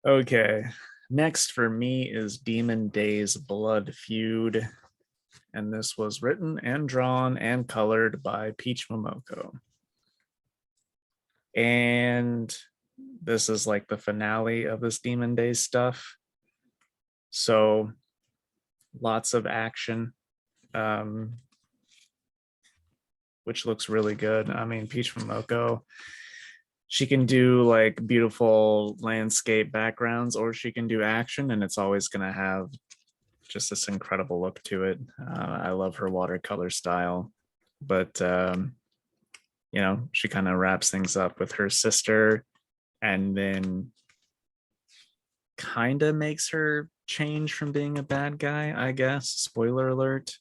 Okay. Next for me is Demon Days Blood Feud. And this was written and drawn and colored by Peach Momoko. And this is like the finale of this Demon Days stuff. So lots of action, which looks really good. I mean, Peach Momoko, she can do like beautiful landscape backgrounds, or she can do action, and it's always going to have just this incredible look to it. I love her watercolor style, but she kind of wraps things up with her sister, and then kind of makes her change from being a bad guy, I guess. Spoiler alert.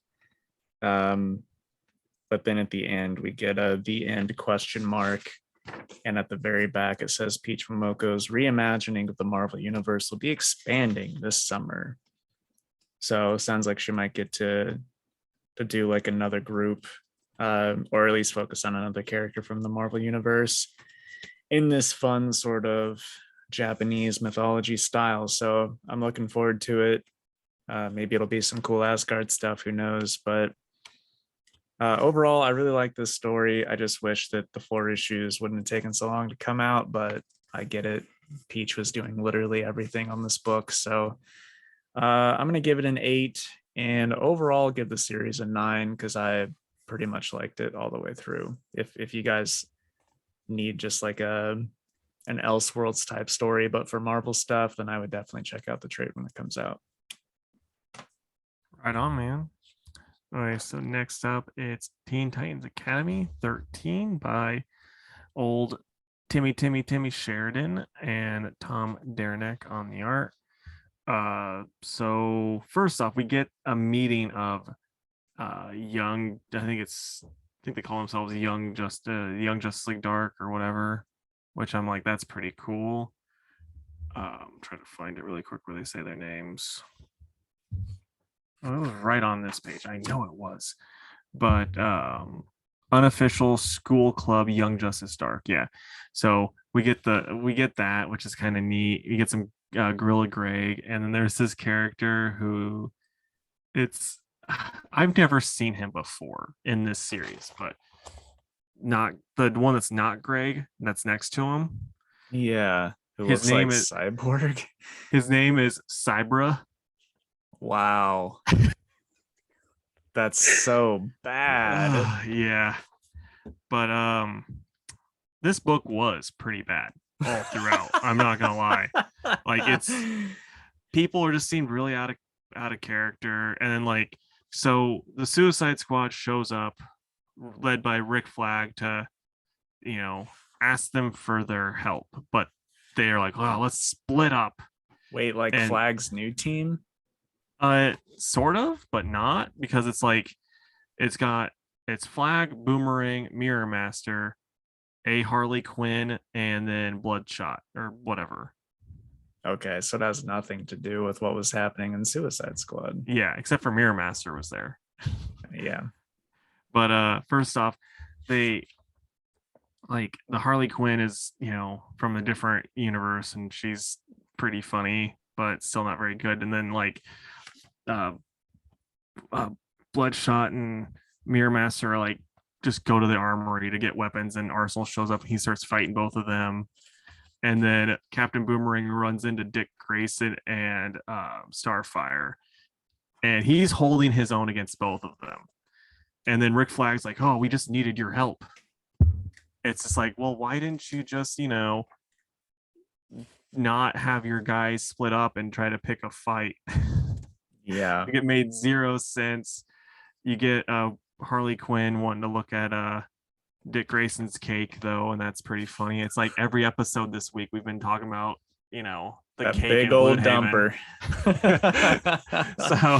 But then at the end, we get a the end question mark. And at the very back, it says Peach Momoko's reimagining of the Marvel Universe will be expanding this summer. So sounds like she might get to do like another group, or at least focus on another character from the Marvel Universe in this fun sort of Japanese mythology style. So I'm looking forward to it. Maybe it'll be some cool Asgard stuff, who knows? But overall, I really like this story. I just wish that the 4 issues wouldn't have taken so long to come out, but I get it. Peach was doing literally everything on this book. So I'm going to give it an 8, and overall give the series a 9 because I pretty much liked it all the way through. If you guys need just like an Elseworlds type story, but for Marvel stuff, then I would definitely check out the trade when it comes out. Right on, man. All right, so next up, it's Teen Titans Academy 13 by old Timmy Sheridan and Tom Derenick on the art. So first off, we get a meeting of young, I think they call themselves Young Justice League Dark or whatever, which I'm like, that's pretty cool. I'm trying to find it really quick where they say their names. Oh, it was right on this page. I know it was. But unofficial school club Young Justice Dark. Yeah. So we get that, which is kind of neat. You get some Gorilla Greg, and then there's this character who I've never seen him before in this series, but not the one that's not Greg, that's next to him. Yeah. Who His looks name like is Cyborg. His name is Cybra. Wow. That's so bad. Yeah. But this book was pretty bad all throughout. I'm not gonna lie. Like, people are just seemed really out of character. And then like, so the Suicide Squad shows up led by Rick Flag to, ask them for their help, but they're like, well, let's split up. Wait, like Flag's new team? Sort of, but not, because it's like it's Flag, Boomerang, Mirror Master, a Harley Quinn, and then Bloodshot or whatever. Okay, so it has nothing to do with what was happening in Suicide Squad. Yeah, except for Mirror Master was there. Yeah. But first off, they like the Harley Quinn is, from a different universe, and she's pretty funny, but still not very good. And then like Bloodshot and Mirror Master are like, just go to the armory to get weapons, and Arsenal shows up and he starts fighting both of them. And then Captain Boomerang runs into Dick Grayson and Starfire, and he's holding his own against both of them. And then Rick Flag's like, oh, we just needed your help. It's just like, well, why didn't you just, not have your guys split up and try to pick a fight? Yeah. It made 0 sense. You get Harley Quinn wanting to look at Dick Grayson's cake, though, and that's pretty funny. It's like every episode this week we've been talking about, the that cake big old dumper. So,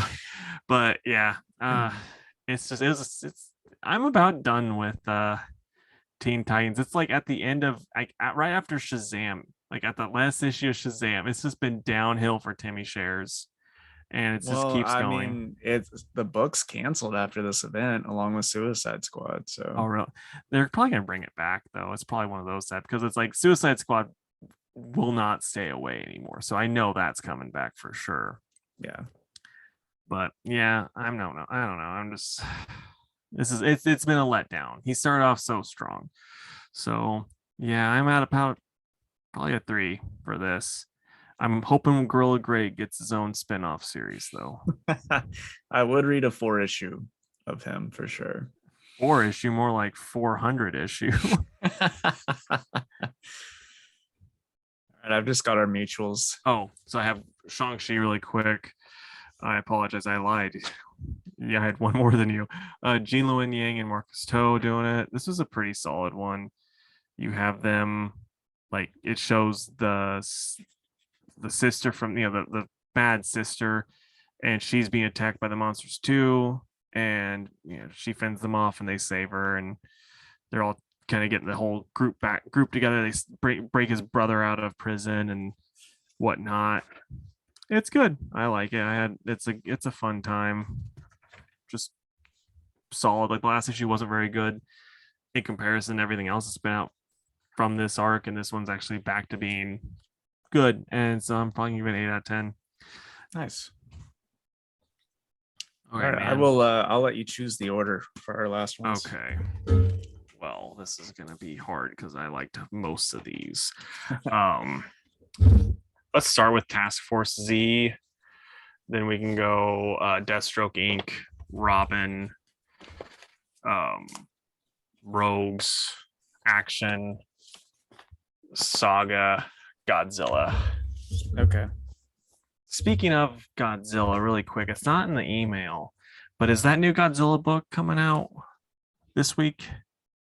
but yeah, I'm about done with Teen Titans. It's like at the end of right after Shazam, like at the last issue of Shazam, it's just been downhill for Timmy Shares, and it just keeps going. I mean, the book's canceled after this event, along with Suicide Squad. So, oh, really? They're probably gonna bring it back, though. It's probably one of those that, because it's like Suicide Squad will not stay away anymore, so I know that's coming back for sure. Yeah, but yeah, I don't know. I'm just it's been a letdown. He started off so strong, so yeah, I'm at about probably a 3 for this. I'm hoping Gorilla Greg gets his own spin-off series, though. I would read a 4-issue of him for sure. 4-issue, more like 400 issue. All right, I've just got our mutuals. Oh, so I have Shang-Chi really quick. I apologize. I lied. Yeah, I had one more than you. Jean Lewin Yang and Marcus Toe doing it. This was a pretty solid one. You have them, like, it shows the sister from, the bad sister, and she's being attacked by the monsters too. And she fends them off, and they save her, and they're all kind of getting the whole group together. They break his brother out of prison and whatnot. It's good. I like it. It's a fun time. Just solid. Like, the last issue wasn't very good in comparison to everything else that's been out from this arc, and this one's actually back to being good. And so I'm probably giving it 8 out of 10. Nice. All right, man. I will. I'll let you choose the order for our last one. Okay. Well, this is gonna be hard because I liked most of these. Let's start with Task Force Z. Then we can go Deathstroke Inc., Robin, Rogues, Action, Saga, Godzilla. Okay. Speaking of Godzilla, really quick, it's not in the email, but is that new Godzilla book coming out this week?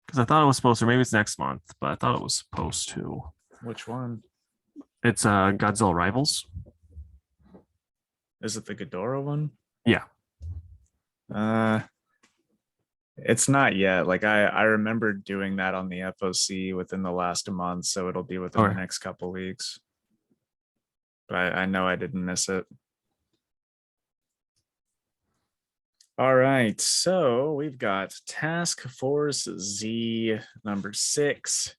Because I thought it was supposed to. Maybe it's next month, but I thought it was supposed to. Which one? It's Godzilla Rivals. Is it the Ghidorah one? Yeah. It's not yet. Like, I remember doing that on the FOC within the last month, so it'll be within the next couple weeks. But I know I didn't miss it. All right, so we've got Task Force Z number 6,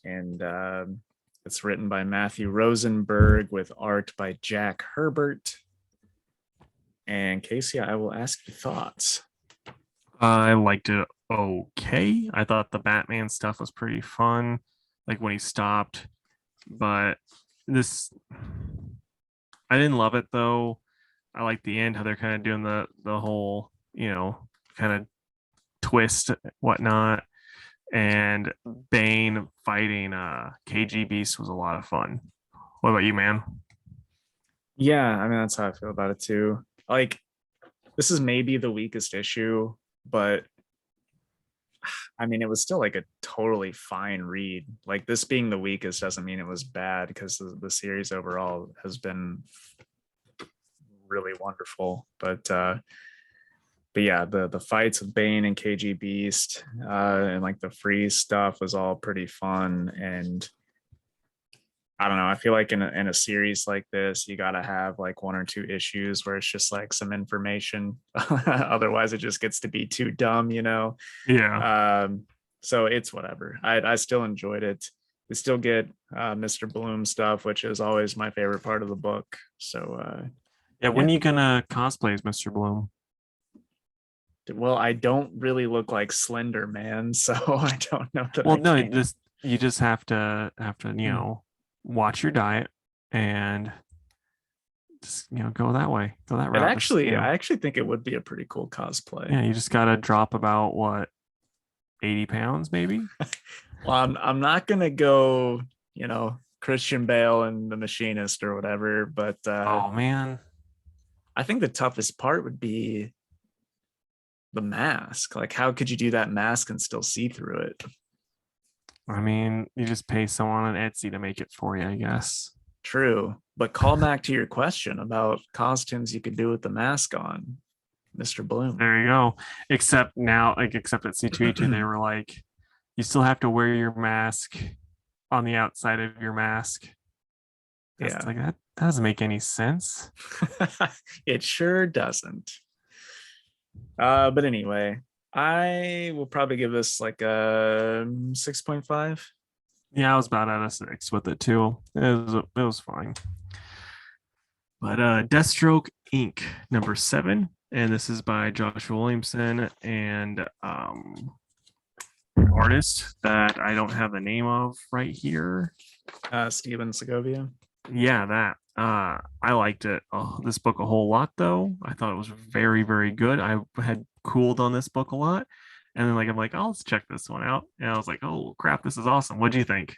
and it's written by Matthew Rosenberg with art by Jack Herbert. And Casey, I will ask your thoughts. I liked it okay. I thought the Batman stuff was pretty fun, like when he stopped. But this, I didn't love it though. I like the end, how they're kind of doing the whole, kind of twist, whatnot. And Bane fighting KG Beast was a lot of fun. What about you, man? Yeah, I mean, that's how I feel about it too. Like, this is maybe the weakest issue, but I mean, it was still like a totally fine read. Like, this being the weakest doesn't mean it was bad, because the series overall has been really wonderful. But yeah, the fights with Bane and KG Beast and like the freeze stuff was all pretty fun. And I don't know, I feel like in a series like this, you got to have like 1 or 2 issues where it's just like some information. Otherwise it just gets to be too dumb, Yeah. So it's whatever. I still enjoyed it. We still get Mr. Bloom stuff, which is always my favorite part of the book. So yeah, when are you gonna cosplay as Mr. Bloom? well, I don't really look like Slender Man, so I don't know that. Well, no, you just have to watch your diet and just go that way, go that route. I actually think it would be a pretty cool cosplay. Yeah, you just gotta drop about what, 80 pounds maybe. Well, I'm not gonna go Christian Bale and the Machinist or whatever, but oh man, I think the toughest part would be the mask. Like, how could you do that mask and still see through it? I mean, you just pay someone on Etsy to make it for you, I guess. True, but call back to your question about costumes you could do with the mask on, Mr. Bloom. There you go. Except now, except at C2E2, they were like, you still have to wear your mask on the outside of your mask. Yeah, like that doesn't make any sense. It sure doesn't. But anyway, I will probably give this like a 6.5. Yeah, I was about at a 6 with it too. It was fine. But Deathstroke Inc. number 7, and this is by Joshua Williamson and artist that I don't have the name of right here. Steven Segovia. Yeah, that. I liked it. This book a whole lot though. I thought it was very, very good. I had cooled on this book a lot. And then I'm like, oh, let's check this one out. And I was like, oh crap, this is awesome. What do you think?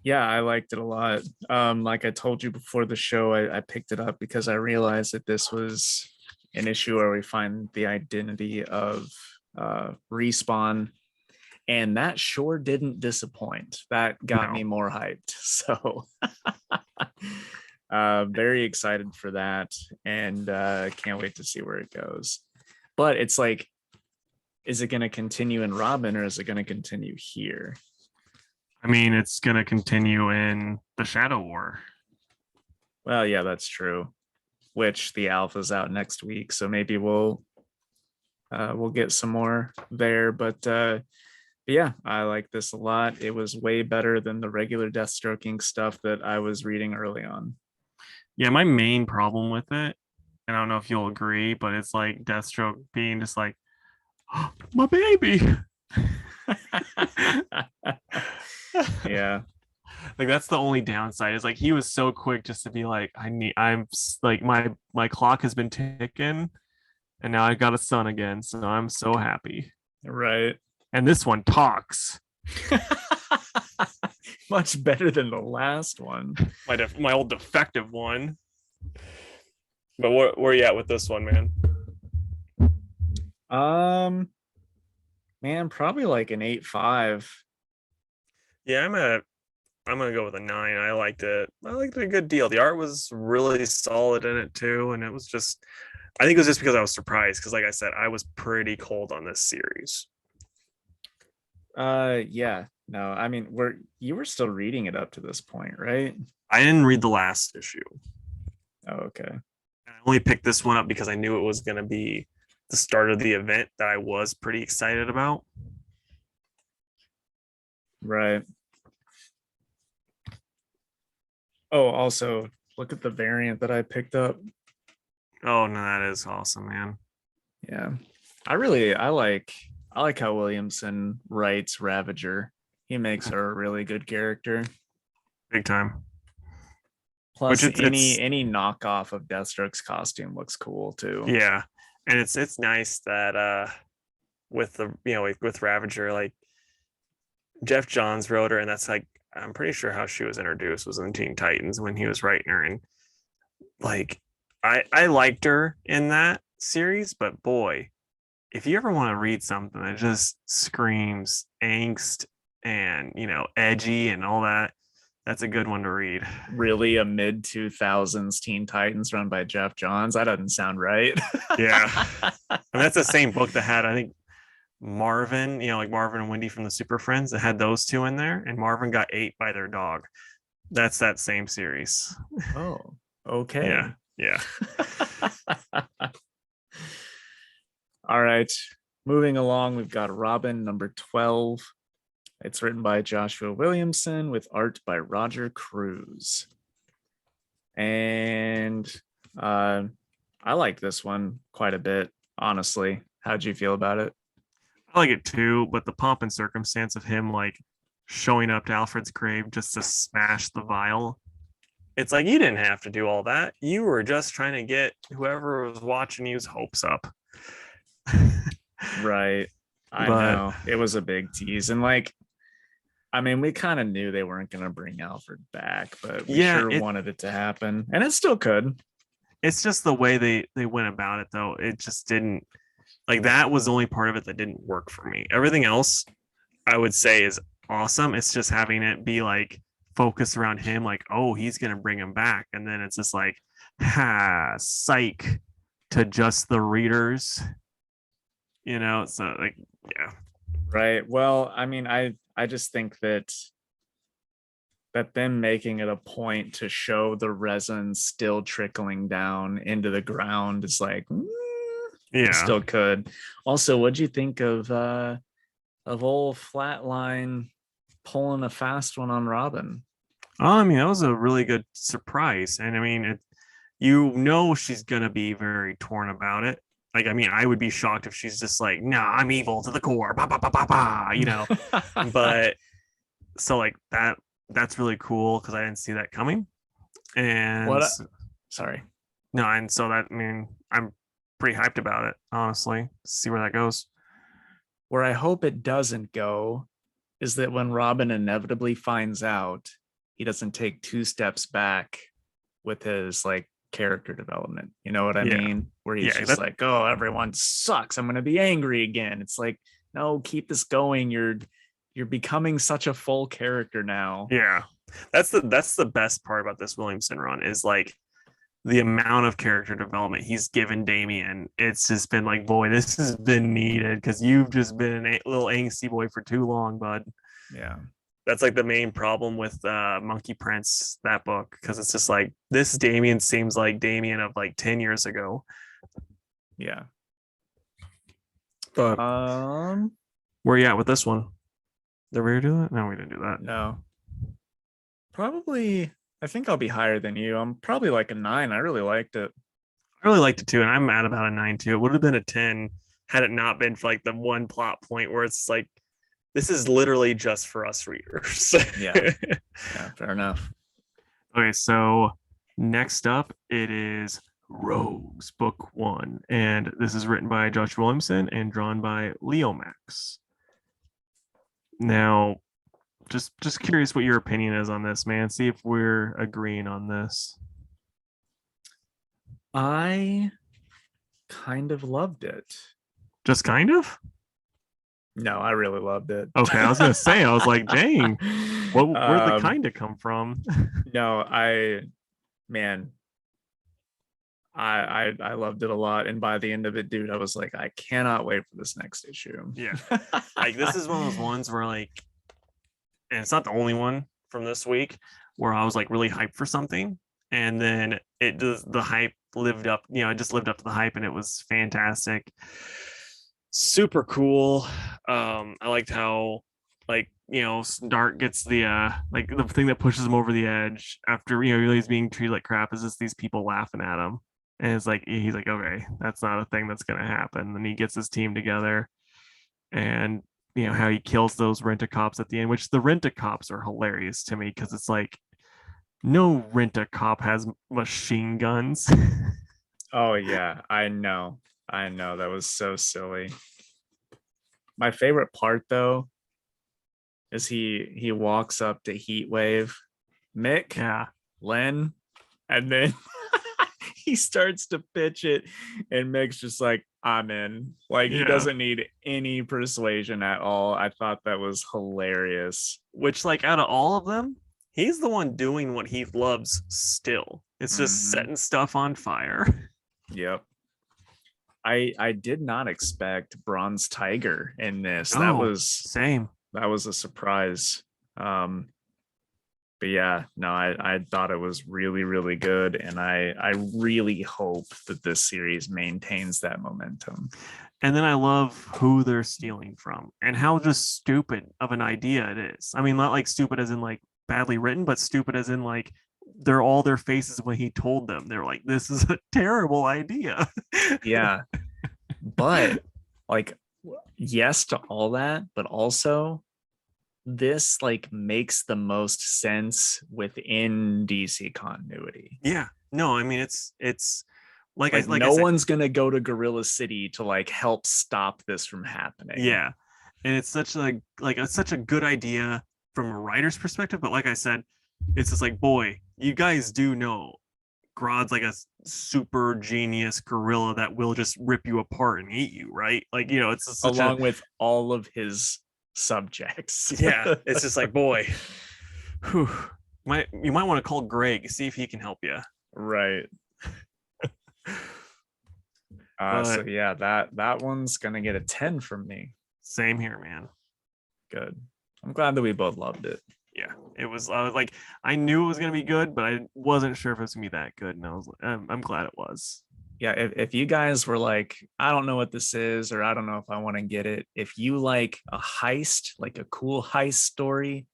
Yeah, I liked it a lot. Like I told you before the show, I picked it up because I realized that this was an issue where we find the identity of Respawn, and that sure didn't disappoint. That got No. me more hyped. So very excited for that, and can't wait to see where it goes. But it's like, is it going to continue in Robin or is it going to continue here? I mean, it's going to continue in the Shadow War. Well, yeah, that's true. Which the alpha's out next week, so maybe we'll get some more there. But yeah, I like this a lot. It was way better than the regular Deathstroking stuff that I was reading early on. Yeah, my main problem with it, and I don't know if you'll agree, but it's like Deathstroke being just like, oh, my baby. Yeah. Like that's the only downside is like he was so quick just to be like, I'm like my clock has been ticking and now I got a son again. So I'm so happy. Right. And this one talks. Much better than the last one. My old defective one. But where you at with this one, man? Man, probably like an 8.5. Yeah, I'm gonna go with a 9. I liked it. I liked it a good deal. The art was really solid in it too, and it was just, I think it was just because I was surprised because, like I said, I was pretty cold on this series. Yeah. No, I mean, you were still reading it up to this point, right? I didn't read the last issue. Oh, okay. I only picked this one up because I knew it was gonna be the start of the event that I was pretty excited about. Right. Oh, also look at the variant that I picked up. Oh no, that is awesome, man. Yeah. I like how Williamson writes Ravager. He makes her a really good character. Big time. Plus any knockoff of Deathstroke's costume looks cool too. Yeah. And it's nice that with the with Ravager, like Jeff Johns wrote her, and that's like I'm pretty sure how she was introduced was in Teen Titans when he was writing her, and like I liked her in that series, but boy, if you ever want to read something that just screams angst and edgy and all that, that's a good one to read. Really, a mid 2000s Teen Titans run by Jeff Johns? That doesn't sound right. Yeah, and that's the same book that had, I think, Marvin, like Marvin and Wendy from the Super Friends, that had those two in there, and Marvin got ate by their dog. That's that same series. Oh, okay. Yeah. All right. Moving along, we've got Robin number 12. It's written by Joshua Williamson with art by Roger Cruz. And I like this one quite a bit, honestly. How'd you feel about it? I like it too, but the pomp and circumstance of him like showing up to Alfred's grave just to smash the vial. It's like you didn't have to do all that. You were just trying to get whoever was watching you's hopes up. Right. I know. It was a big tease. And like, I mean, we kind of knew they weren't going to bring Alfred back, but we sure wanted it to happen. And it still could. It's just the way they went about it, though. It just didn't, like, that was the only part of it that didn't work for me. Everything else, I would say, is awesome. It's just having it be like focused around him, like, oh, he's going to bring him back. And then it's just like, psych to just the readers, so like, yeah. Right. Well, I mean, I just think that them making it a point to show the resin still trickling down into the ground is like, yeah, still could. Also, what'd you think of old Flatline pulling a fast one on Robin? I mean, that was a really good surprise, and I mean, she's gonna be very torn about it. Like, I mean, I would be shocked if she's just like, "Nah, I'm evil to the core," bah, bah, bah, bah, bah, But so like that's really cool because I didn't see that coming. And sorry, no, and so that, I mean, I'm pretty hyped about it, honestly. See where that goes. Where I hope it doesn't go is that when Robin inevitably finds out he doesn't take 2 steps back with his like character development. You know what I Yeah. mean? Where he's just like, oh, everyone sucks, I'm gonna be angry again. It's like, no, keep this going. You're becoming such a full character now. Yeah. That's the best part about this Williamson run is like the amount of character development he's given Damian. It's just been like, boy, this has been needed because you've just been a little angsty boy for too long, bud. Yeah. That's like the main problem with Monkey Prince, that book, because it's just like this Damian seems like Damian of like 10 years ago. Yeah. But where you at with this one? Did we do that? No, we didn't do that. No. Probably, I think I'll be higher than you. I'm probably like a 9. I really liked it. I really liked it too, and I'm at about a 9 too. It would have been a 10 had it not been for like the one plot point where it's like, this is literally just for us readers. Yeah. Yeah, fair enough. Okay, so next up it is Rogues Book 1, and this is written by Josh Williamson and drawn by Leo Max. Now, just curious what your opinion is on this, man. See if we're agreeing on this. I kind of loved it. Just kind of? No, I really loved it. Okay, I was gonna say, I was like, dang, where'd the kind of come from? No, I loved it a lot, and by the end of it, dude, I was like, I cannot wait for this next issue. Yeah. Like this is one of those ones where like, and it's not the only one from this week where I was like really hyped for something, and then it does, the hype lived up, it just lived up to the hype, and it was fantastic. Super cool. I liked how Stark gets the like the thing that pushes him over the edge after really he's being treated like crap is just these people laughing at him, and it's like he's like, okay, that's not a thing that's gonna happen. And he gets his team together, and how he kills those rent-a-cops at the end, which the rent-a-cops are hilarious to me because it's like no rent-a-cop has machine guns. Oh yeah, I know that was so silly. My favorite part though is he walks up to Heatwave, Mick, Yeah, Len, and then he starts to pitch it, and Mick's just like, I'm in. Like he doesn't need any persuasion at all. I thought that was hilarious. Which, like, out of all of them, he's the one doing what he loves still. It's just setting stuff on fire. Yep. I did not expect Bronze Tiger in this. Oh, that was same. That was a surprise. But yeah, no, I thought it was really, really good. And I really hope that this series maintains that momentum. And then I love who they're stealing from and how just stupid of an idea it is. I mean, not like stupid as in like badly written, but stupid as in like they're all their faces when he told them. They're like, this is a terrible idea. Yeah. But like, yes to all that, but also this like makes the most sense within DC continuity. Yeah. No, I mean it's like no one's gonna go to Gorilla City to like help stop this from happening. Yeah. And it's such it's such a good idea from a writer's perspective, but like I said, it's just like, boy, you guys do know Grodd's like a super genius gorilla that will just rip you apart and eat you, right? Like, it's along with all of his subjects. Yeah, it's just like, boy, you might want to call Greg, see if he can help you. Right. So yeah, that one's gonna get a 10 from me. Same here, man. Good. I'm glad that we both loved it. Yeah, it was. I was like, I knew it was gonna be good, but I wasn't sure if it was gonna be that good, and I was I'm glad it was. Yeah, if you guys were like, I don't know what this is, or I don't know if I want to get it, if you like a heist, like a cool heist story,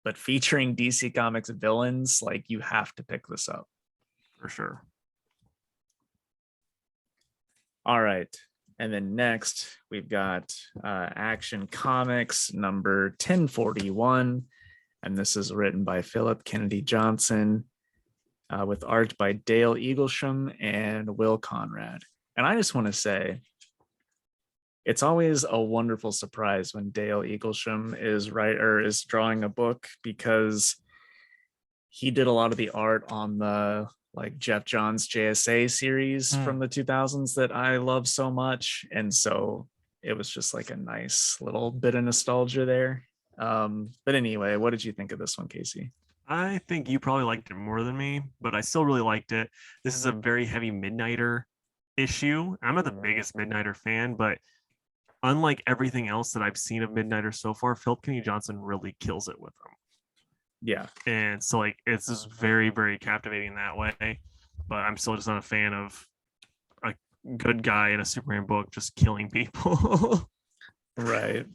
but featuring DC Comics villains, like you have to pick this up. For sure. All right. And then next we've got Action Comics number 1041. And this is written by Philip Kennedy Johnson with art by Dale Eaglesham and Will Conrad. And I just want to say, it's always a wonderful surprise when Dale Eaglesham is drawing a book, because he did a lot of the art on the like Jeff Johns JSA series from the 2000s that I love so much, and so it was just like a nice little bit of nostalgia there. But anyway, what did you think of this one, Casey? I think you probably liked it more than me, but I still really liked it. This is a very heavy Midnighter issue. I'm not the biggest Midnighter fan, but unlike everything else that I've seen of Midnighter so far, Philip Kenny Johnson really kills it with them. Yeah. And so like it's just very, very captivating that way. But I'm still just not a fan of a good guy in a Superman book just killing people. Right.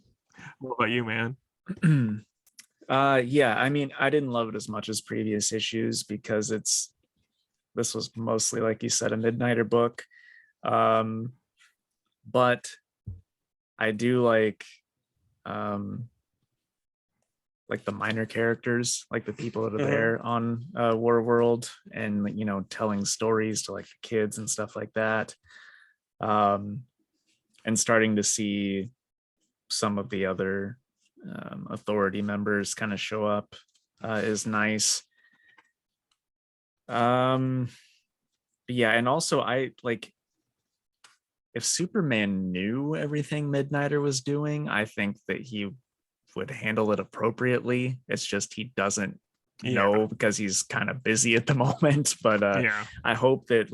What about you, man? Yeah, I mean, I didn't love it as much as previous issues because this was mostly, like you said, a Midnighter book. But I do like the minor characters, like the people that are there on War World, and you know, telling stories to like the kids and stuff like that. And starting to see some of the other authority members kind of show up is nice. Yeah, and also I like, if Superman knew everything Midnighter was doing, I think that he would handle it appropriately. It's just he doesn't know because he's kind of busy at the moment. But I hope that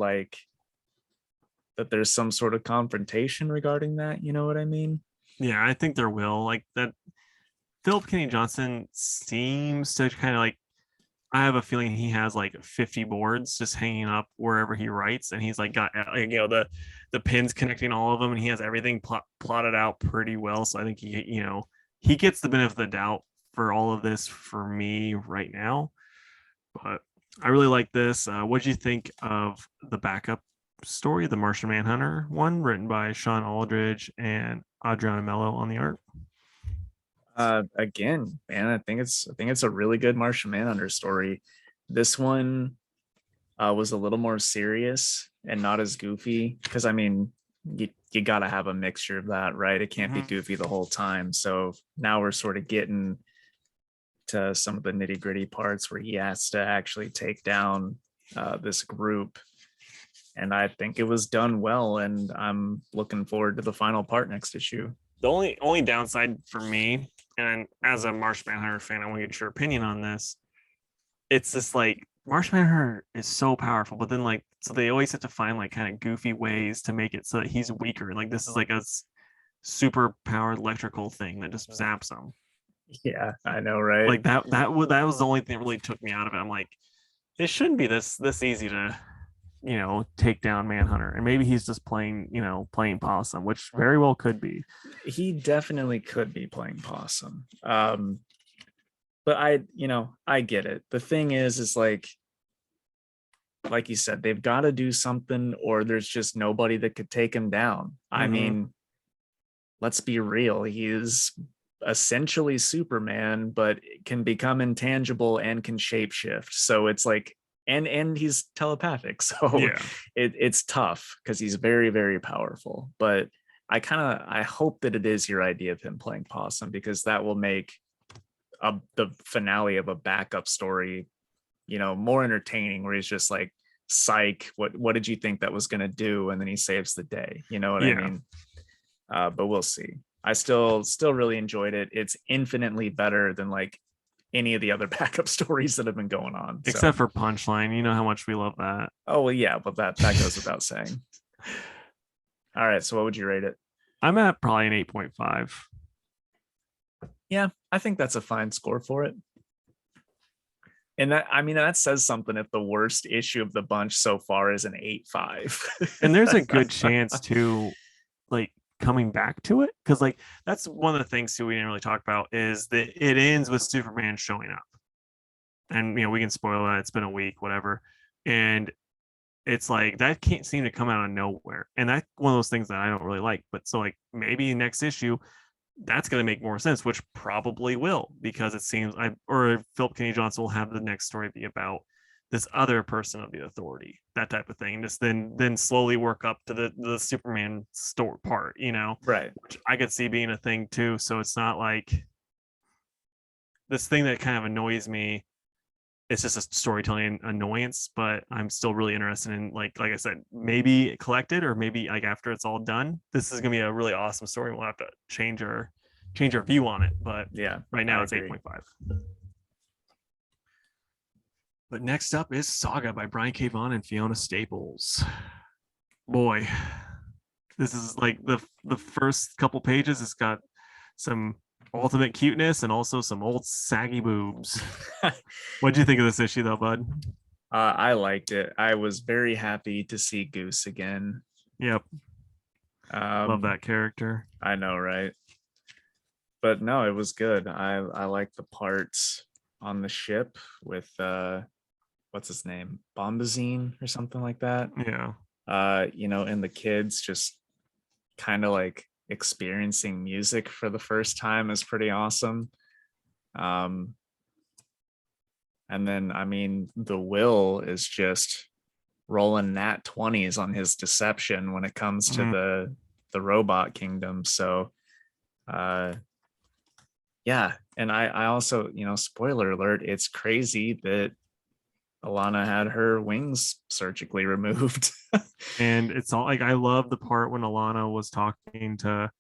that there's some sort of confrontation regarding that. You know what I mean? Yeah, I think there will. Like that, Philip Kenny Johnson seems to kind of like, I have a feeling he has like 50 boards just hanging up wherever he writes, and he's like got the pins connecting all of them, and he has everything plotted out pretty well. So I think he gets the benefit of the doubt for all of this for me right now. But I really like this. What do you think of the backup story, the Martian Manhunter one, written by Sean Aldridge and Adriana Mello on the art? Again, man, I think it's a really good Martian Manhunter story. This one was a little more serious and not as goofy, because I mean, you got to have a mixture of that, right? It can't be goofy the whole time. So now we're sort of getting to some of the nitty gritty parts where he has to actually take down this group, and I think it was done well, and I'm looking forward to the final part next issue. The only downside for me, and as a Martian Manhunter fan, I want to get your opinion on this. It's just like Martian Manhunter is so powerful, but then like, so they always have to find like kind of goofy ways to make it so that he's weaker. Like this is like a super powered electrical thing that just zaps him. Yeah, I know, right? Like that was the only thing that really took me out of it. I'm like, it shouldn't be this easy to take down Manhunter, and maybe he's just playing possum, which very well could be. He definitely could be playing possum. But I get it. The thing is like you said, they've got to do something, or there's just nobody that could take him down. I mean, let's be real. He is essentially Superman, but can become intangible and can shapeshift. So it's like, and he's telepathic. So it's tough because he's very, very powerful. But I hope that it is your idea of him playing possum, because that will make the finale of a backup story, more entertaining, where he's just like, psych, what did you think that was going to do? And then he saves the day. You know what I mean? But we'll see. I still really enjoyed it. It's infinitely better than like any of the other backup stories that have been going on, except for Punchline. You know how much we love that. Oh well, yeah, but that goes without saying. All right, so what would you rate it? I'm at probably an 8.5. Yeah, I think that's a fine score for it. And that says something if the worst issue of the bunch so far is an 8.5. And there's a good chance to like coming back to it, because like that's one of the things too we didn't really talk about, is that it ends with Superman showing up, and we can spoil that, it's been a week, whatever, and it's like that can't seem to come out of nowhere, and that's one of those things that I don't really like. But so like maybe next issue that's going to make more sense, which probably will, because it seems Philip Kenny Johnson will have the next story be about this other person of the authority, that type of thing, and just then slowly work up to the Superman store part, right, which I could see being a thing too. So it's not like this thing that kind of annoys me it's just a storytelling annoyance, but I'm still really interested in like I said, maybe collected or maybe like after it's all done, this is gonna be a really awesome story. We'll have to change our view on it, but Yeah, right now I it's agree. 8.5. But next up is Saga by Brian K. Vaughan and Fiona Staples. Boy, this is like the first couple pages. It's got some ultimate cuteness and also some old saggy boobs. What'd you think of this issue though, bud? I liked it. I was very happy to see Goose again. Yep. Love that character. I know, right? But no, it was good. I like the parts on the ship with what's his name? Bombazine or something like that. Yeah. And the kids just kind of like experiencing music for the first time is pretty awesome. And then I mean the Will is just rolling nat 20s on his deception when it comes to the robot kingdom. So yeah, and I also, spoiler alert, it's crazy that Alana had her wings surgically removed. And it's all like I love the part when Alana was talking to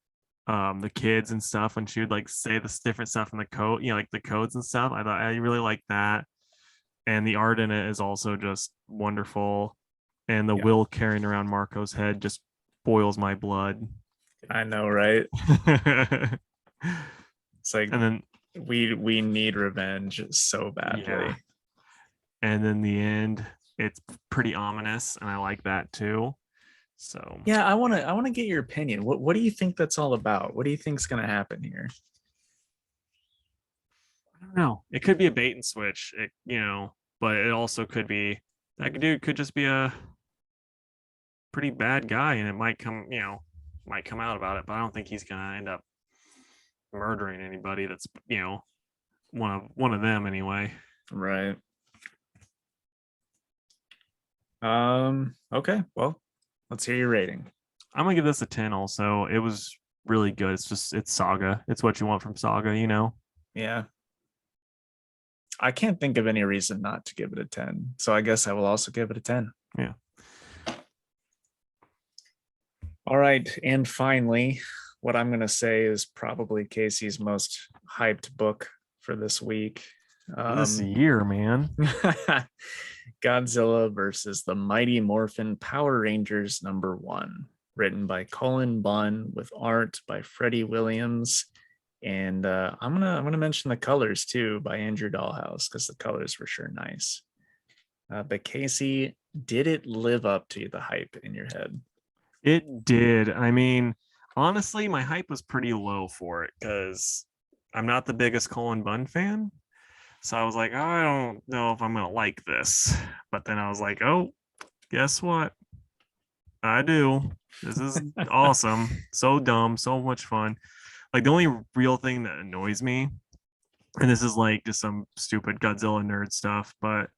the kids and stuff, and she would like say this different stuff in the code, like the codes and stuff. I really like that. And the art in it is also just wonderful. And the Will carrying around Marco's head just boils my blood. I know, right? It's like, and then we need revenge so badly. Yeah. And then the end, it's pretty ominous, and I like that too. So yeah, I want to get your opinion. What do you think that's all about? What do you think's going to happen here? I don't know. It could be a bait and switch, but it also could be that dude could just be a pretty bad guy, and it might come out about it. But I don't think he's gonna end up murdering anybody that's one of them anyway. Right. Okay, well, let's hear your rating. I'm gonna give this a 10 also. It was really good. It's Saga. It's what you want from Saga, Yeah. I can't think of any reason not to give it a 10. So I guess I will also give it a 10. Yeah. All right. And finally, what I'm going to say is probably Casey's most hyped book for this week. This year, man. Godzilla versus the Mighty Morphin Power Rangers #1, written by Cullen Bunn with art by Freddie Williams. And I'm gonna mention the colors too by Andrew Dahlhaus because the colors were sure nice. But Casey, did it live up to the hype in your head? It did. I mean, honestly, my hype was pretty low for it because I'm not the biggest Cullen Bunn fan. So I was like, oh, I don't know if I'm gonna like this. But then I was like, oh, guess what? I do. This is awesome. So dumb, so much fun. Like the only real thing that annoys me, and this is like just some stupid Godzilla nerd stuff, but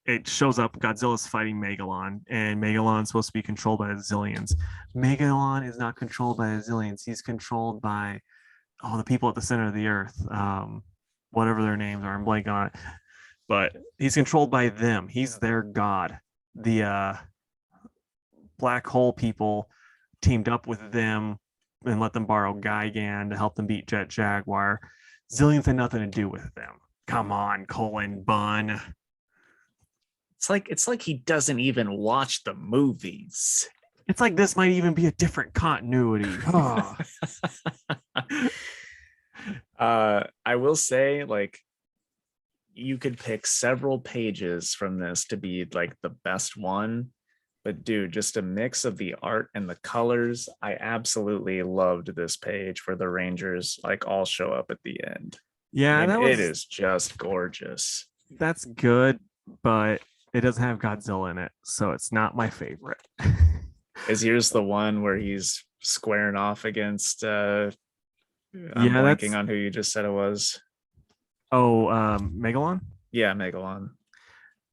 it shows up Godzilla's fighting Megalon, and Megalon's supposed to be controlled by the Zillions. Megalon is not controlled by the Zillions. He's controlled by the people at the center of the earth. Whatever their names are, I'm blanking on it. But he's controlled by them. He's their god. The black hole people teamed up with them and let them borrow Gigan to help them beat Jet Jaguar. Zillions had nothing to do with them. Come on, Cullen Bunn. It's like he doesn't even watch the movies. It's like this might even be a different continuity. Oh. I will say, like, you could pick several pages from this to be like the best one. But dude, just a mix of the art and the colors. I absolutely loved this page where the Rangers like all show up at the end. Yeah, I mean, it is just gorgeous. That's good, but it doesn't have Godzilla in it, so it's not my favorite. Is yours the one where he's squaring off against I'm blanking on who you just said it was. Oh, Megalon? Yeah, Megalon.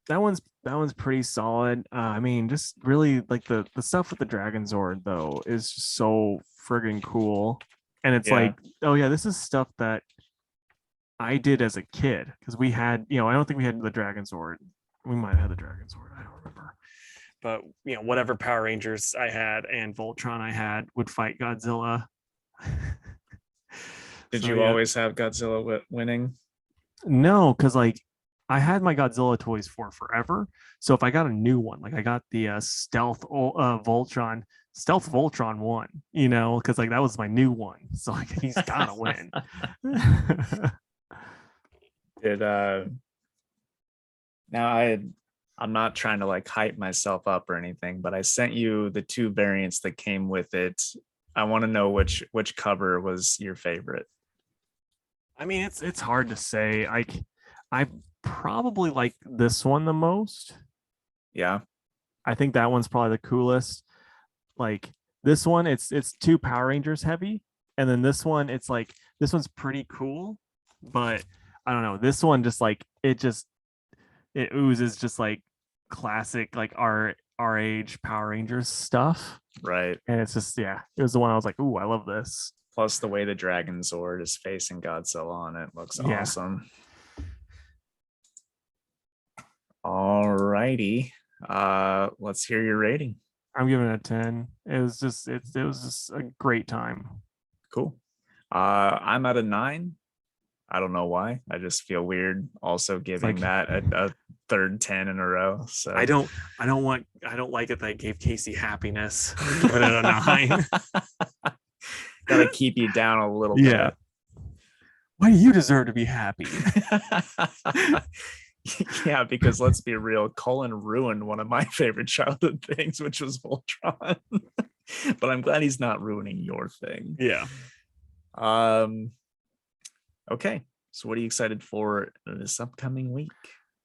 That one's pretty solid. I mean, just really like the stuff with the Dragon Zord though is just so friggin' cool. And it's like, oh yeah, this is stuff that I did as a kid because we had, I don't think we had the Dragon Sword. We might have had the Dragon Sword. I don't remember. But whatever Power Rangers I had and Voltron I had would fight Godzilla. Did you always have Godzilla winning? No, because like I had my Godzilla toys for forever. So if I got a new one, like I got the Voltron, Stealth Voltron one, because like that was my new one. So like he's gotta win. Did now I'm not trying to like hype myself up or anything, but I sent you the 2 variants that came with it. I want to know which cover was your favorite. I mean, it's hard to say. I probably like this one the most. Yeah. I think that one's probably the coolest. Like this one, it's 2 Power Rangers heavy, and then this one, it's like this one's pretty cool, but I don't know. This one just like it oozes just like classic like our age Power Rangers stuff. Right. And it's just it was the one I was like, ooh, I love this. Plus the way the Dragon Zord is facing Godzilla on it looks awesome. All righty. Let's hear your rating. I'm giving it a 10. It was just a great time. Cool. I'm at a 9. I don't know why. I just feel weird also giving that a third 10 in a row. So I don't like it that I gave Casey happiness. Give it a 9. Gotta keep you down a little bit. Why do you deserve to be happy? Yeah, because let's be real, Cullen ruined one of my favorite childhood things, which was Voltron. But I'm glad he's not ruining your thing. Yeah. Okay, so what are you excited for this upcoming week?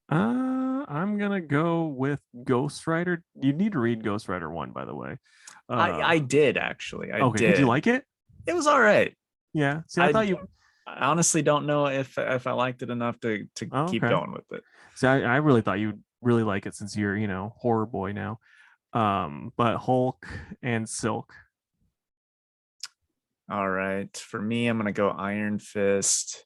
I'm gonna go with Ghost Rider. You need to read Ghost Rider 1, by the way. I did actually. Did you like it? It was all right. Yeah. See, I thought you. I honestly don't know if I liked it enough to keep going with it. See, I really thought you'd really like it since you're horror boy now. But Hulk and Silk. All right, for me, I'm gonna go Iron Fist.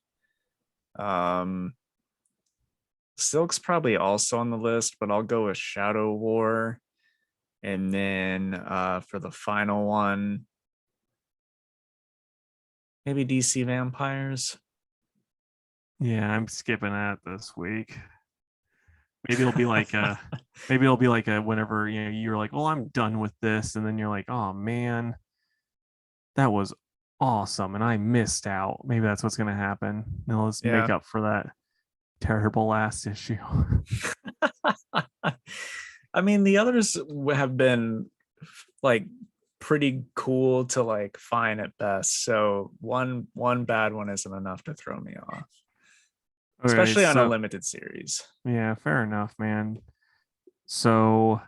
Silk's probably also on the list, but I'll go with Shadow War. And then for the final one, maybe DC Vampires. Yeah, I'm skipping that this week. Maybe it'll be like whenever you're like, well, I'm done with this, and then you're like, oh man, that was awesome, and I missed out. Maybe that's what's gonna happen. Now let's make up for that terrible last issue. I mean, the others have been like pretty cool to like fine at best. So one bad one isn't enough to throw me off. Especially on a limited series. Yeah, fair enough, man. So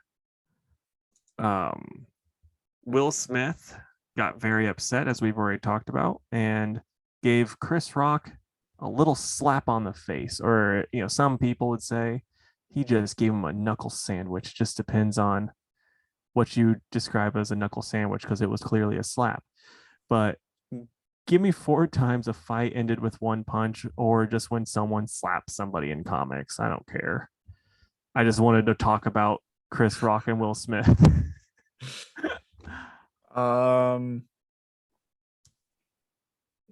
Will Smith got very upset, as we've already talked about, and gave Chris Rock a little slap on the face, or some people would say he just gave him a knuckle sandwich. Just depends on what you describe as a knuckle sandwich, because it was clearly a slap. But give me 4 times a fight ended with 1 punch, or just when someone slaps somebody in comics. I don't care. I just wanted to talk about Chris Rock and Will Smith.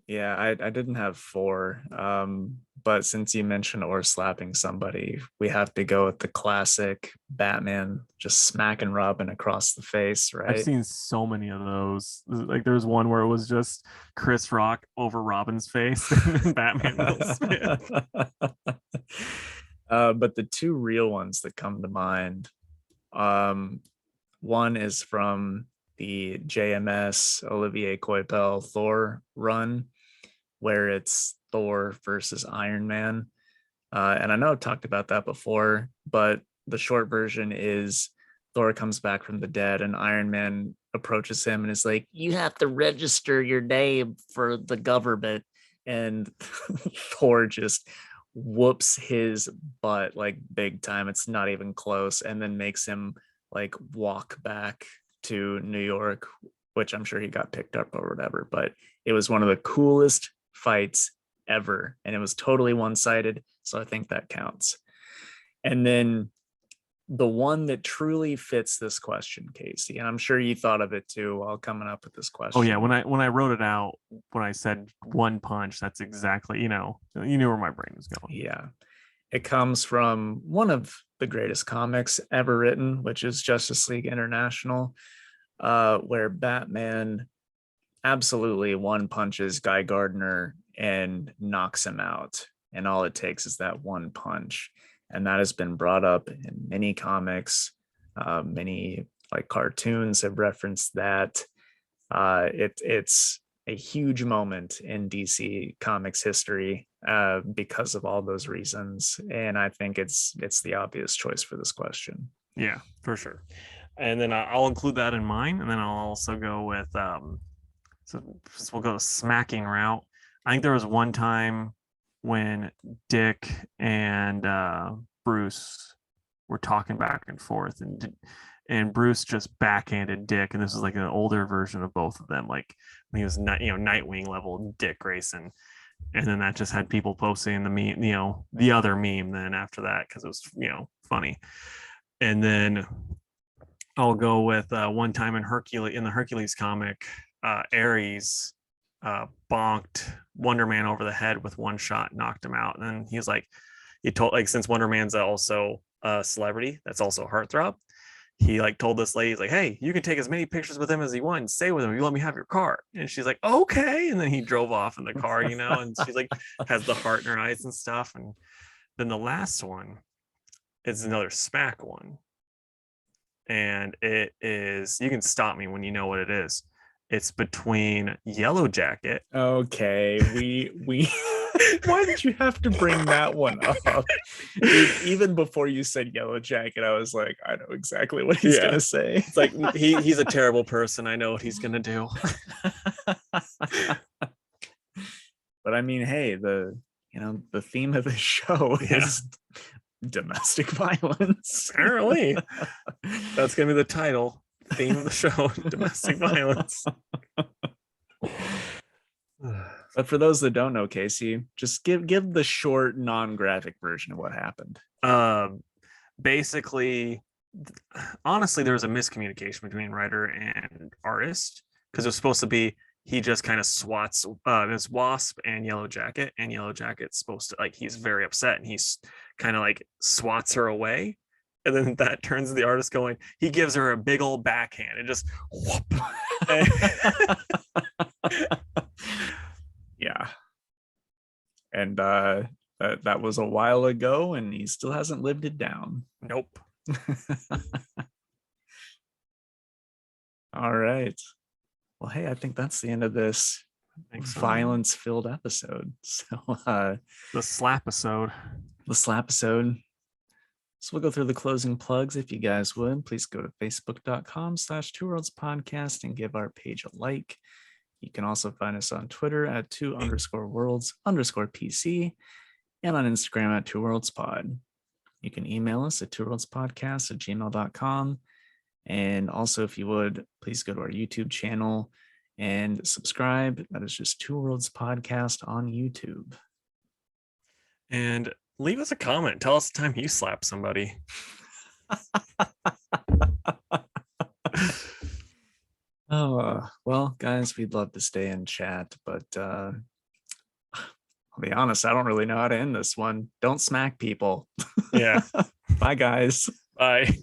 Yeah, I didn't have 4. But since you mentioned or slapping somebody, we have to go with the classic Batman just smacking Robin across the face, right? I've seen so many of those. Like there was one where it was just Chris Rock over Robin's face and Batman Will Smith. But the 2 real ones that come to mind, one is from the JMS Olivier Coipel Thor run, where it's Thor versus Iron Man. And I know I've talked about that before, but the short version is Thor comes back from the dead and Iron Man approaches him and is like, you have to register your name for the government. And Thor just whoops his butt like big time. It's not even close. And then makes him like walk back to New York, which I'm sure he got picked up or whatever. But it was one of the coolest fights ever, and it was totally one-sided, so I think that counts. And then the one that truly fits this question, Casey, and I'm sure you thought of it too while coming up with this question. Oh yeah, when I wrote it out, when I said one punch, that's exactly, you knew where my brain was going. Yeah. It comes from one of the greatest comics ever written, which is Justice League International, where Batman absolutely one punches Guy Gardner and knocks him out. And all it takes is that one punch. And that has been brought up in many comics. Many like cartoons have referenced that. It's a huge moment in DC Comics history because of all those reasons. And I think it's the obvious choice for this question. Yeah, for sure. And then I'll include that in mine. And then I'll also go with, so we'll go the smacking route. I think there was one time when Dick and Bruce were talking back and forth, and Bruce just backhanded Dick, and this is like an older version of both of them, like when he was Nightwing level Dick Grayson, and then that just had people posting the meme, the other meme then after that, because it was funny. And then I'll go with one time in the Hercules comic, Ares bonked Wonder Man over the head with one shot, knocked him out. And then he was like, since Wonder Man's also a celebrity that's also a heartthrob, he like told this lady, he's like, hey, you can take as many pictures with him as you want and stay with him. You let me have your car. And she's like, okay. And then he drove off in the car, and she's like, has the heart in her eyes and stuff. And then the last one is another smack one. And it is, you can stop me when you know what it is. It's between Yellow Jacket. Okay, we why did you have to bring that one up? Dude, even before you said Yellow Jacket, I was like, I know exactly what he's gonna say. It's like he's a terrible person. I know what he's gonna do. But I mean, hey, the theme of the show is domestic violence. Apparently, that's gonna be the title. Theme of the show: domestic violence. But for those that don't know, Casey, just give the short, non-graphic version of what happened. Basically, honestly, there was a miscommunication between writer and artist, because it was supposed to be he just kind of swats this Wasp and Yellow Jacket, and Yellow Jacket's supposed to, like, he's very upset and he's kind of like swats her away. And then that turns to the artist going, he gives her a big old backhand and just whoop. Yeah. And that was a while ago, and he still hasn't lived it down. Nope. All right. Well, hey, I think that's the end of this violence-filled episode. So the slap-isode. The slap-isode. So we'll go through the closing plugs. If you guys would, please go to facebook.com/2worldspodcast and give our page a like. You can also find us on Twitter at 2_worlds_PC and on Instagram at 2worldspod. You can email us at 2worldspodcast@gmail.com. And also, if you would, please go to our YouTube channel and subscribe. That is just 2 Worlds Podcast on YouTube. And leave us a comment. Tell us the time you slapped somebody. Oh, well, guys, we'd love to stay in chat, but I'll be honest, I don't really know how to end this one. Don't smack people. Yeah. Bye, guys. Bye.